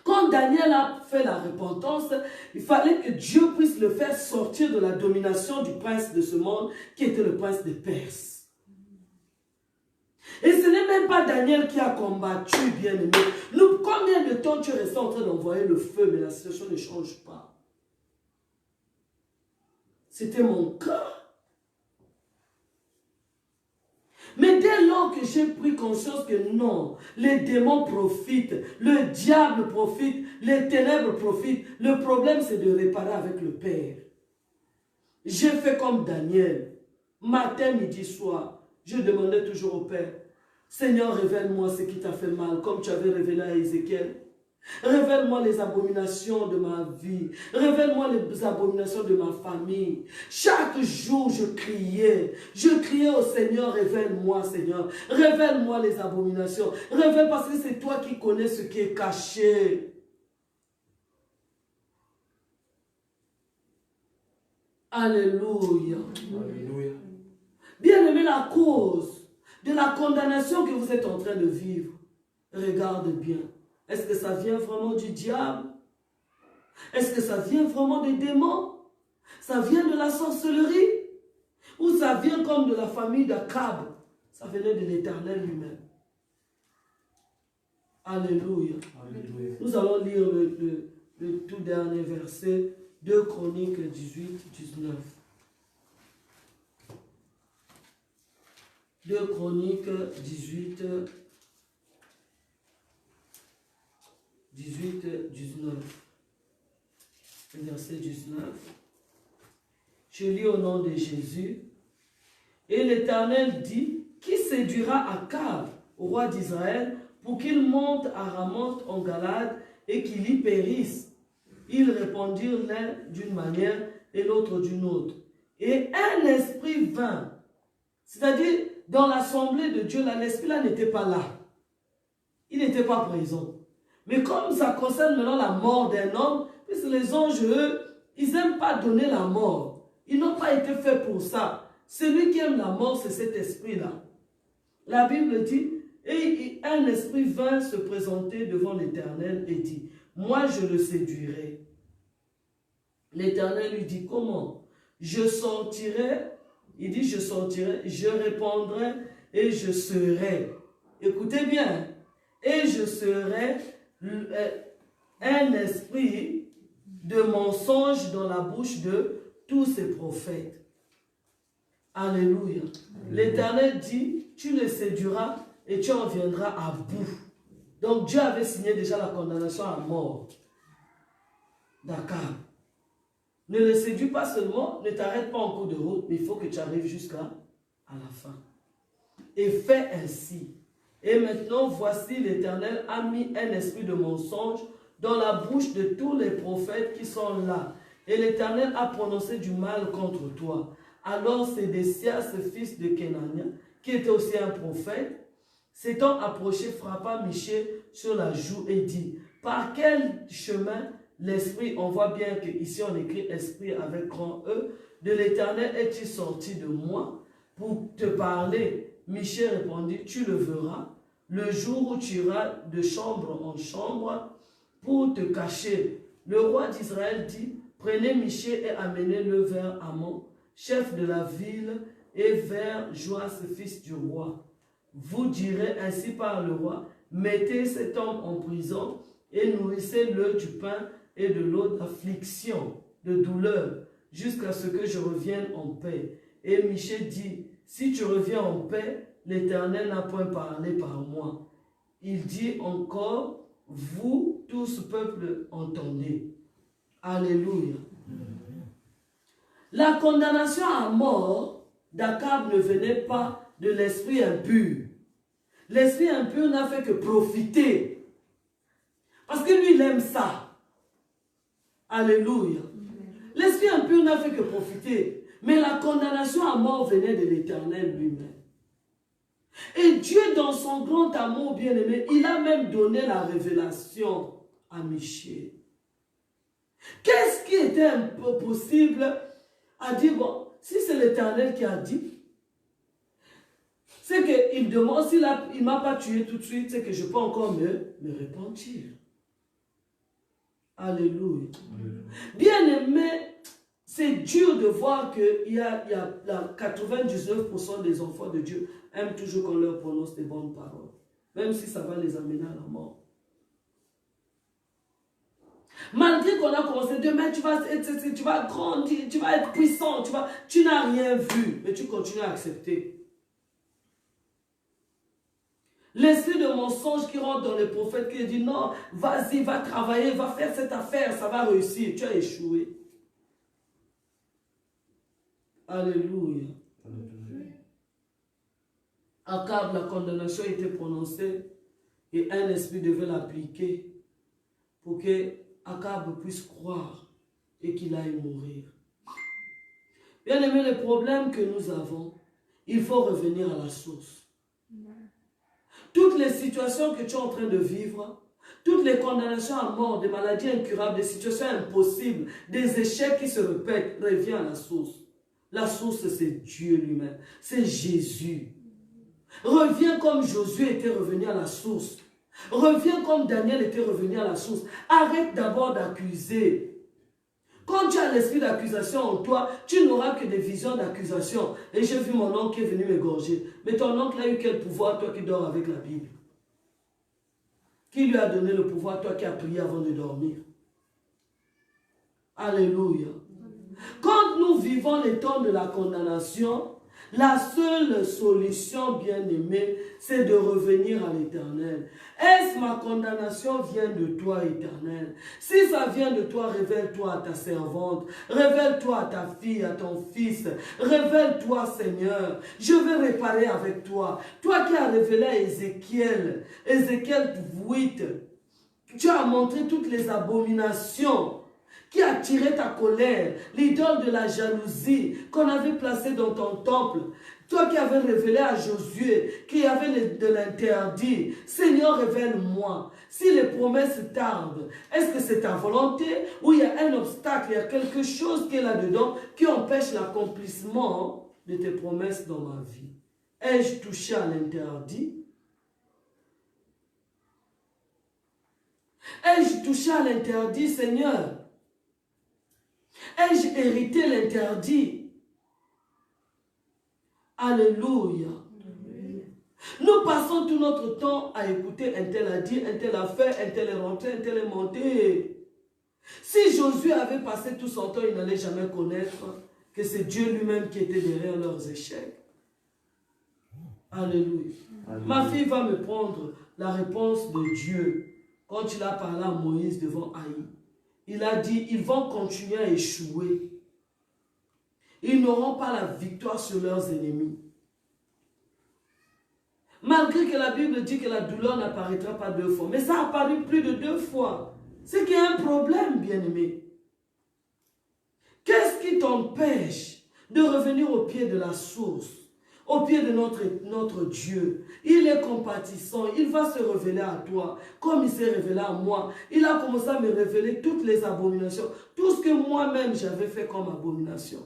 Quand Daniel a fait la repentance, il fallait que Dieu puisse le faire sortir de la domination du prince de ce monde, qui était le prince des Perses. Et ce n'est même pas Daniel qui a combattu, bien-aimé. Combien de temps tu restes en train d'envoyer le feu, mais la situation ne change pas? C'était mon cas. Mais dès lors que j'ai pris conscience que non, les démons profitent, le diable profite, les ténèbres profitent, le problème c'est de réparer avec le Père. J'ai fait comme Daniel, matin, midi, soir, je demandais toujours au Père, Seigneur, révèle-moi ce qui t'a fait mal, comme tu avais révélé à Ézéchiel. Révèle-moi les abominations de ma vie. Révèle-moi les abominations de ma famille. Chaque jour, je criais. Je criais au Seigneur, révèle-moi, Seigneur. Révèle-moi les abominations. Révèle parce que c'est toi qui connais ce qui est caché. Alléluia. Alléluia. Bien-aimé, la cause de la condamnation que vous êtes en train de vivre, regarde bien. Est-ce que ça vient vraiment du diable? Est-ce que ça vient vraiment des démons? Ça vient de la sorcellerie? Ou ça vient comme de la famille d'Akab? Ça venait de l'Éternel lui-même. Alléluia. Alléluia. Nous allons lire le tout dernier verset, 2 Chroniques 18, 19. 2 Chroniques 18, 19. Verset 19. Je lis au nom de Jésus. Et l'Éternel dit, qui séduira Akab, au roi d'Israël, pour qu'il monte à Ramoth en Galade et qu'il y périsse? Ils répondirent l'un d'une manière et l'autre d'une autre. Et un esprit vint. C'est-à-dire, dans l'assemblée de Dieu, l'esprit là n'était pas là. Il n'était pas présent. Mais comme ça concerne maintenant la mort d'un homme, puisque les anges, eux, ils n'aiment pas donner la mort. Ils n'ont pas été faits pour ça. Celui qui aime la mort, c'est cet esprit-là. La Bible dit, et un esprit vint se présenter devant l'Éternel et dit, moi je le séduirai. L'Éternel lui dit, comment? Je sortirai, il dit, je sortirai, je répondrai et je serai. Écoutez bien, et je serai un esprit de mensonge dans la bouche de tous ces prophètes. Alléluia. L'Éternel dit, tu les séduiras et tu en viendras à bout. Donc Dieu avait signé déjà la condamnation à mort d'Akab. Ne le séduis pas seulement, ne t'arrête pas en cours de route, mais il faut que tu arrives jusqu'à la fin. Et fais ainsi. Et maintenant, voici l'Éternel a mis un esprit de mensonge dans la bouche de tous les prophètes qui sont là. Et l'Éternel a prononcé du mal contre toi. Alors Sédécias, fils de Kenania, qui était aussi un prophète, s'étant approché, frappa Michée sur la joue et dit, par quel chemin l'esprit, on voit bien qu'ici on écrit esprit avec grand E, de l'Éternel est-il sorti de moi pour te parler? Michée répondit, tu le verras, le jour où tu iras de chambre en chambre pour te cacher. Le roi d'Israël dit, prenez Michée et amenez-le vers Amon, chef de la ville, et vers Joas, fils du roi. Vous direz ainsi par le roi, mettez cet homme en prison et nourrissez-le du pain et de l'eau d'affliction, de douleur, jusqu'à ce que je revienne en paix. Et Michée dit, si tu reviens en paix, l'Éternel n'a point parlé par moi. Il dit encore, vous, tout ce peuple, entendez. Alléluia. La condamnation à mort d'Akab ne venait pas de l'esprit impur. L'esprit impur n'a fait que profiter. Parce que lui, il aime ça. Alléluia. L'esprit impur n'a fait que profiter. Mais la condamnation à mort venait de l'Éternel lui-même. Et Dieu, dans son grand amour bien-aimé, il a même donné la révélation à Michée. Qu'est-ce qui était impossible à dire, bon, si c'est l'Éternel qui a dit, c'est qu'il demande, s'il ne m'a pas tué tout de suite, c'est que je peux encore me repentir. Alléluia. Bien-aimé, c'est dur de voir qu'il y a 99% des enfants de Dieu aiment toujours qu'on leur prononce des bonnes paroles, même si ça va les amener à la mort. Malgré qu'on a commencé, demain tu vas grandir, tu vas être puissant, tu n'as rien vu, mais tu continues à accepter. L'esprit de mensonge qui rentre dans les prophètes, qui dit non, vas-y, va travailler, va faire cette affaire, ça va réussir. Tu as échoué. Alléluia. Akab, la condamnation a été prononcée et un esprit devait l'appliquer pour que Akab puisse croire et qu'il aille mourir. Bien aimé, le problème que nous avons, il faut revenir à la source. Toutes les situations que tu es en train de vivre, toutes les condamnations à mort, des maladies incurables, des situations impossibles, des échecs qui se répètent, reviens à la source. La source, c'est Dieu lui-même, c'est Jésus. Reviens comme Josué était revenu à la source. Reviens comme Daniel était revenu à la source. Arrête d'abord d'accuser. Quand tu as l'esprit d'accusation en toi, tu n'auras que des visions d'accusation. Et j'ai vu mon oncle qui est venu m'égorger. Mais ton oncle a eu quel pouvoir, toi qui dors avec la Bible? Qui lui a donné le pouvoir, toi qui as prié avant de dormir? Alléluia. Quand nous vivons les temps de la condamnation, la seule solution, bien-aimée, c'est de revenir à l'Éternel. Est-ce ma condamnation vient de toi, Éternel? Si ça vient de toi, révèle-toi à ta servante, révèle-toi à ta fille, à ton fils, révèle-toi, Seigneur. Je vais réparer avec toi. Toi qui as révélé à Ézéchiel, Ézéchiel 8, tu as montré toutes les abominations qui a tiré ta colère, l'idole de la jalousie qu'on avait placée dans ton temple. Toi qui avais révélé à Josué qu'il y avait de l'interdit, Seigneur, révèle-moi. Si les promesses tardent, est-ce que c'est ta volonté ou il y a un obstacle, il y a quelque chose qui est là-dedans qui empêche l'accomplissement de tes promesses dans ma vie? Ai-je touché à l'interdit? Ai-je touché à l'interdit, Seigneur? Ai-je hérité l'interdit? Alléluia. Nous passons tout notre temps à écouter un tel a dit, un tel a fait, un tel est rentré, un tel est monté. Si Josué avait passé tout son temps, il n'allait jamais connaître que c'est Dieu lui-même qui était derrière leurs échecs. Alléluia. Alléluia. Ma fille va me prendre la réponse de Dieu quand il a parlé à Moïse devant Haï. Il a dit, ils vont continuer à échouer. Ils n'auront pas la victoire sur leurs ennemis. Malgré que la Bible dit que la douleur n'apparaîtra pas 2 fois. Mais ça a apparu plus de 2 fois. C'est qu'il y a un problème, bien-aimé. Qu'est-ce qui t'empêche de revenir au pied de la source, au pied de notre Dieu? Il est compatissant, il va se révéler à toi, comme il s'est révélé à moi. Il a commencé à me révéler toutes les abominations, tout ce que moi-même j'avais fait comme abomination.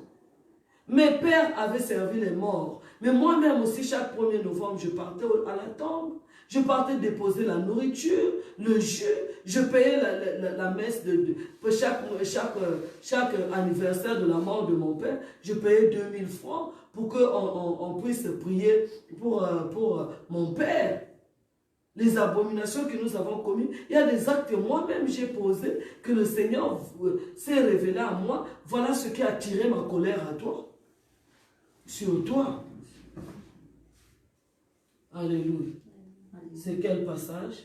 Mes pères avaient servi les morts. Mais moi-même aussi, chaque 1er novembre, je partais à la tombe. Je partais déposer la nourriture, le jus. Je payais la messe pour chaque anniversaire de la mort de mon père. Je payais 2000 francs pour qu'on puisse prier pour mon père. Les abominations que nous avons commises, il y a des actes que moi-même j'ai posés, que le Seigneur s'est révélé à moi. Voilà ce qui a attiré ma colère à toi. Sur toi. Alléluia. C'est quel passage?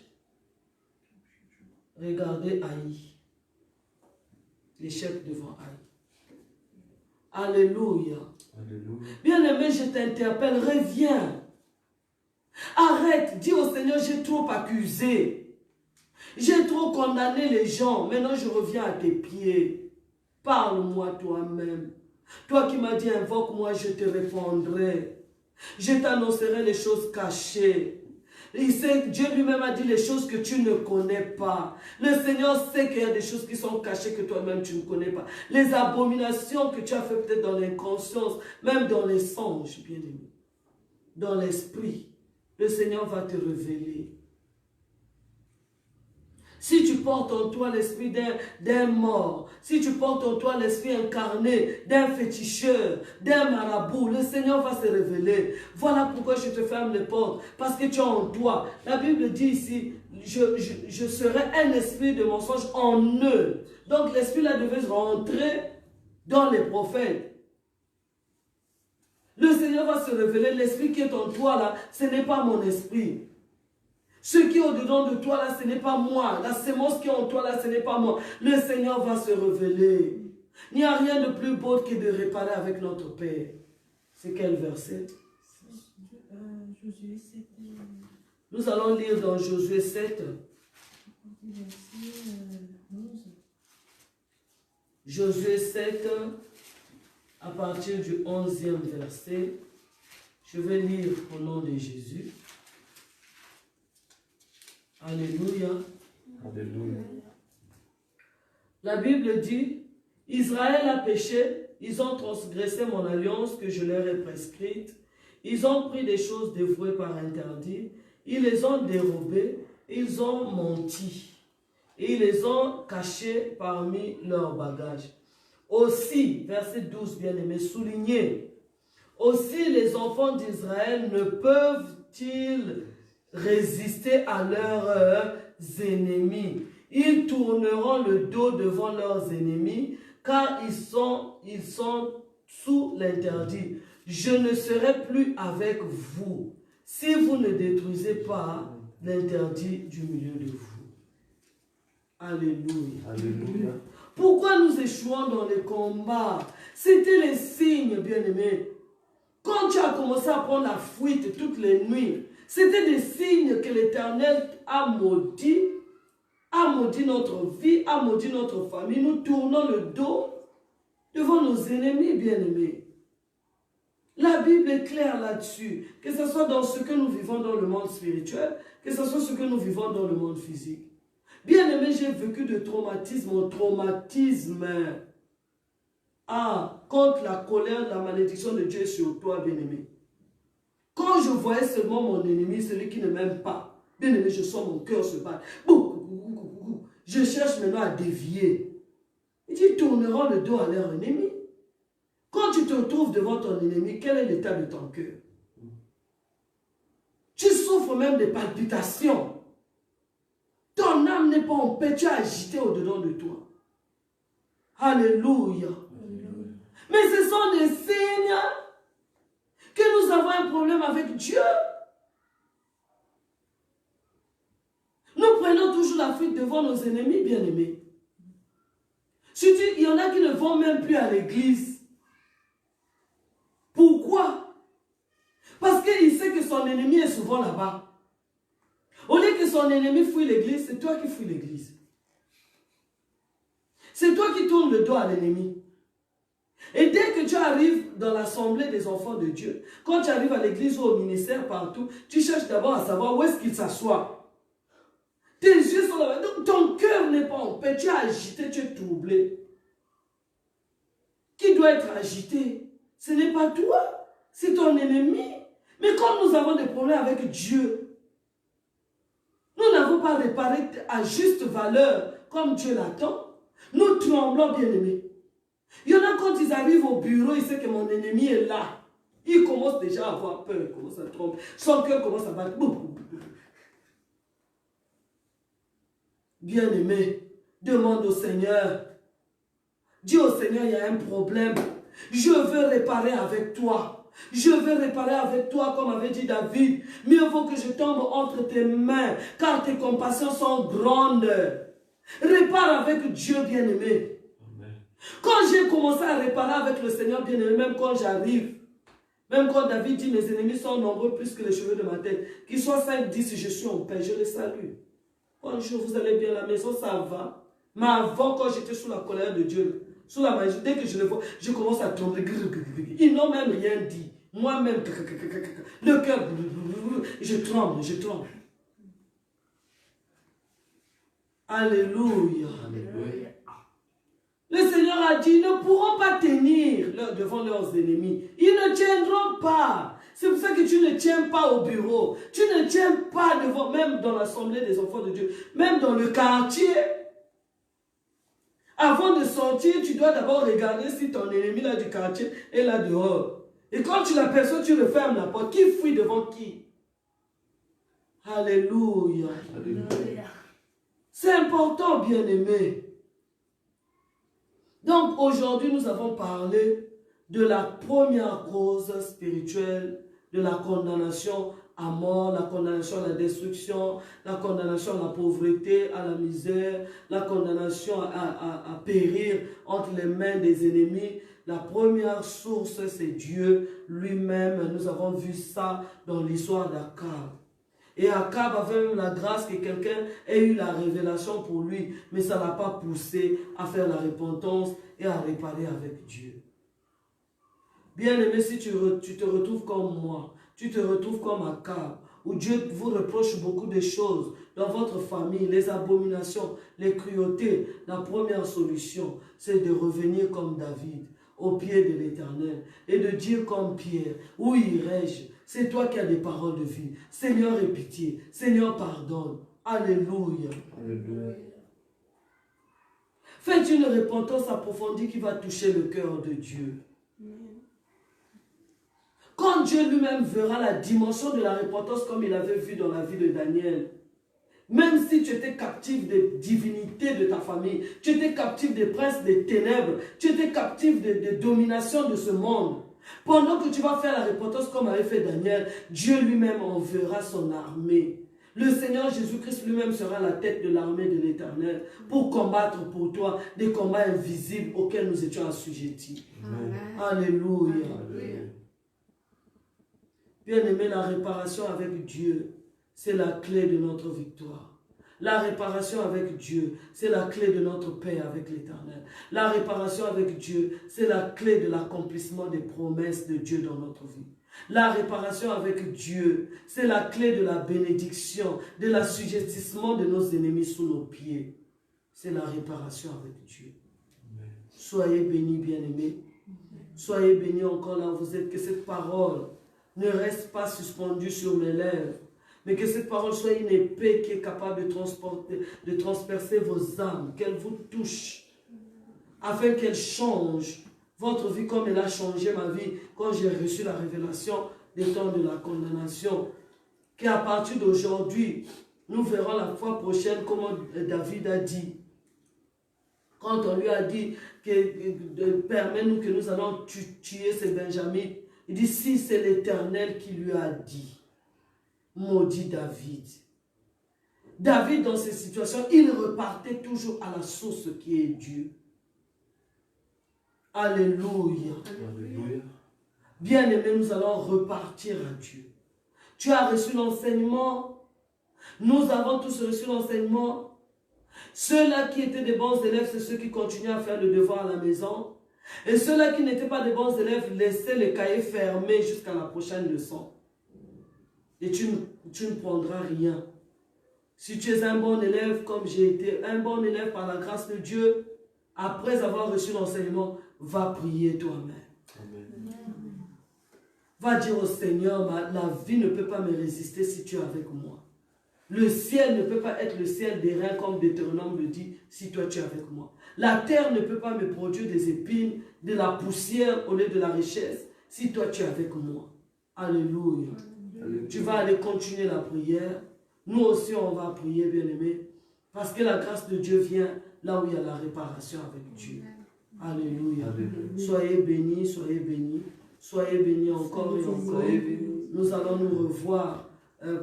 Regardez Haï. L'échec devant Haï. Alléluia. Alléluia. Bien-aimé, je t'interpelle, reviens. Arrête, dis au Seigneur, j'ai trop accusé. J'ai trop condamné les gens. Maintenant, je reviens à tes pieds. Parle-moi toi-même. Toi qui m'as dit, invoque-moi, je te répondrai. Je t'annoncerai les choses cachées. Dieu lui-même a dit les choses que tu ne connais pas. Le Seigneur sait qu'il y a des choses qui sont cachées que toi-même tu ne connais pas. Les abominations que tu as fait peut-être dans l'inconscience, même dans les songes, bien aimé. Dans l'esprit, le Seigneur va te révéler. Si tu portes en toi l'esprit d'un mort, si tu portes en toi l'esprit incarné d'un féticheur, d'un marabout, le Seigneur va se révéler. Voilà pourquoi je te ferme les portes, parce que tu as en toi. La Bible dit ici, je serai un esprit de mensonge en eux. Donc l'esprit là devait rentrer dans les prophètes. Le Seigneur va se révéler, l'esprit qui est en toi là, ce n'est pas mon esprit. Ce qui est au-dedans de toi là, ce n'est pas moi. La sémence qui est en toi là, ce n'est pas moi. Le Seigneur va se révéler. Il n'y a rien de plus beau que de réparer avec notre Père. C'est quel verset? Josué 7. Nous allons lire dans Josué 7. Josué 7, à partir du 11e verset. Je vais lire au nom de Jésus. Alléluia. Alléluia. La Bible dit, Israël a péché, ils ont transgressé mon alliance que je leur ai prescrite, ils ont pris des choses dévouées par interdit, ils les ont dérobées, ils ont menti, et ils les ont cachées parmi leurs bagages. Aussi, verset 12, bien-aimé, souligné, aussi les enfants d'Israël ne peuvent-ils résister à leurs ennemis. Ils tourneront le dos devant leurs ennemis, car ils sont sous l'interdit. Je ne serai plus avec vous, si vous ne détruisez pas l'interdit du milieu de vous. Alléluia. Alléluia. Pourquoi nous échouons dans les combats? C'était les signes, bien-aimés. Quand tu as commencé à prendre la fuite toutes les nuits, c'était des signes que l'Éternel a maudit notre vie, a maudit notre famille. Nous tournons le dos devant nos ennemis bien-aimés. La La Bible est claire là-dessus. Que ce soit dans ce que nous vivons dans le monde spirituel, que ce soit ce que nous vivons dans le monde physique. Bien aimé, j'ai vécu de traumatisme en traumatisme. Ah, contre la colère, la malédiction de Dieu sur toi, bien aimé. Quand je voyais seulement mon ennemi, celui qui ne m'aime pas, bien aimé, je sens mon cœur se battre. Je cherche maintenant à dévier. Ils tourneront le dos à leur ennemi. Quand tu te retrouves devant ton ennemi, quel est l'état de ton cœur? Tu souffres même des palpitations. Ton âme n'est pas en paix, tu es agité au-dedans de toi. Alléluia. Mais ce sont des signes que nous avons un problème avec Dieu. Nous prenons toujours la fuite devant nos ennemis, bien-aimés. Il y en a qui ne vont même plus à l'église. Pourquoi? Parce qu'il sait que son ennemi est souvent là-bas. Au lieu que son ennemi fuit l'église, c'est toi qui fuis l'église. C'est toi qui tournes le dos à l'ennemi. Et dès que tu arrives dans l'assemblée des enfants de Dieu, quand tu arrives à l'église ou au ministère, partout, tu cherches d'abord à savoir où est-ce qu'il s'assoit. Tes yeux sont là-bas. Donc ton cœur n'est pas en paix. Tu es agité, tu es troublé. Qui doit être agité? Ce n'est pas toi, c'est ton ennemi. Mais quand nous avons des problèmes avec Dieu, nous n'avons pas réparé à juste valeur comme Dieu l'attend. Nous tremblons, bien-aimés. Il y en a quand ils arrivent au bureau, ils savent que mon ennemi est là. Ils commencent déjà à avoir peur, ils commencent à trembler. Son cœur commence à battre. Bien-aimé, demande au Seigneur. Dis au Seigneur, il y a un problème. Je veux réparer avec toi. Je veux réparer avec toi, comme avait dit David. Mieux vaut que je tombe entre tes mains, car tes compassions sont grandes. Répare avec Dieu, bien-aimé. Quand j'ai commencé à réparer avec le Seigneur, bien-aimé, même quand j'arrive, même quand David dit, mes ennemis sont nombreux plus que les cheveux de ma tête, qu'ils soient 5, 10, je suis en paix, je les salue. Bonjour, vous allez bien à la maison, ça va. Mais avant, quand j'étais sous la colère de Dieu, sous la magie, dès que je les vois, je commence à trembler. Ils n'ont même rien dit. Moi-même, le cœur, je tremble, je tremble. Alléluia. Alléluia. Le Seigneur a dit, ils ne pourront pas tenir devant leurs ennemis. Ils ne tiendront pas. C'est pour ça que tu ne tiens pas au bureau. Tu ne tiens pas devant, même dans l'assemblée des enfants de Dieu, même dans le quartier. Avant de sortir, tu dois d'abord regarder si ton ennemi là du quartier est là dehors. Et quand tu l'aperçois, tu refermes la porte. Qui fuit devant qui? Alléluia. Alléluia. C'est important, bien-aimé. Donc aujourd'hui, nous avons parlé de la première cause spirituelle de la condamnation à mort, la condamnation à la destruction, la condamnation à la pauvreté, à la misère, la condamnation à périr entre les mains des ennemis. La première source, c'est Dieu lui-même. Nous avons vu ça dans l'histoire d'Akab. Et Akab avait eu la grâce que quelqu'un ait eu la révélation pour lui, mais ça ne l'a pas poussé à faire la repentance et à réparer avec Dieu. Bien-aimé, si tu te retrouves comme moi, tu te retrouves comme Akab, où Dieu vous reproche beaucoup de choses dans votre famille, les abominations, les cruautés, la première solution, c'est de revenir comme David, au pied de l'Éternel, et de dire comme Pierre, où irai-je? C'est toi qui as des paroles de vie. Seigneur, aie pitié. Seigneur, pardonne. Alléluia. Alléluia. Faites une repentance approfondie qui va toucher le cœur de Dieu. Quand Dieu lui-même verra la dimension de la repentance comme il avait vu dans la vie de Daniel, même si tu étais captif des divinités de ta famille, tu étais captif des princes des ténèbres, tu étais captif des dominations de ce monde, pendant que tu vas faire la repentance comme avait fait Daniel, Dieu lui-même enverra son armée. Le Seigneur Jésus-Christ lui-même sera la tête de l'armée de l'Éternel pour combattre pour toi des combats invisibles auxquels nous étions assujettis. Alléluia. Alléluia. Bien-aimé, la réparation avec Dieu, c'est la clé de notre victoire. La réparation avec Dieu, c'est la clé de notre paix avec l'Éternel. La réparation avec Dieu, c'est la clé de l'accomplissement des promesses de Dieu dans notre vie. La réparation avec Dieu, c'est la clé de la bénédiction, de l'assujettissement de nos ennemis sous nos pieds. C'est la réparation avec Dieu. Soyez bénis, bien-aimés. Soyez bénis encore là où vous êtes. Que cette parole ne reste pas suspendue sur mes lèvres, mais que cette parole soit une épée qui est capable de transpercer vos âmes, qu'elle vous touche, afin qu'elle change votre vie comme elle a changé ma vie quand j'ai reçu la révélation des temps de la condamnation. Qu'à partir d'aujourd'hui, nous verrons la fois prochaine comment David a dit. Quand on lui a dit que permets-nous que nous allons tuer ces Benjamites, il dit si c'est l'Éternel qui lui a dit, maudit David. David dans ces situations, il repartait toujours à la source qui est Dieu. Alléluia. Alléluia. Bien-aimés, nous allons repartir à Dieu. Tu as reçu l'enseignement. Nous avons tous reçu l'enseignement. Ceux-là qui étaient des bons élèves, c'est ceux qui continuaient à faire le devoir à la maison. Et ceux-là qui n'étaient pas des bons élèves, laissaient les cahiers fermés jusqu'à la prochaine leçon. Et tu ne prendras rien. Si tu es un bon élève, comme j'ai été un bon élève par la grâce de Dieu, après avoir reçu l'enseignement, va prier toi-même. Va dire au Seigneur, la vie ne peut pas me résister si tu es avec moi. Le ciel ne peut pas être le ciel des reins comme Deutéronome le dit si toi tu es avec moi. La terre ne peut pas me produire des épines, de la poussière au lieu de la richesse si toi tu es avec moi. Alléluia. Alléluia. Tu vas aller continuer la prière. Nous aussi on va prier, bien-aimés, parce que la grâce de Dieu vient là où il y a la réparation avec Dieu. Alléluia. Alléluia. Soyez bénis, soyez bénis. Soyez bénis encore et encore. Nous allons nous revoir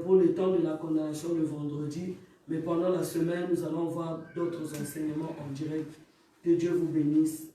pour le temps de la condamnation le vendredi. Mais pendant la semaine, nous allons voir d'autres enseignements en direct. Que Dieu vous bénisse.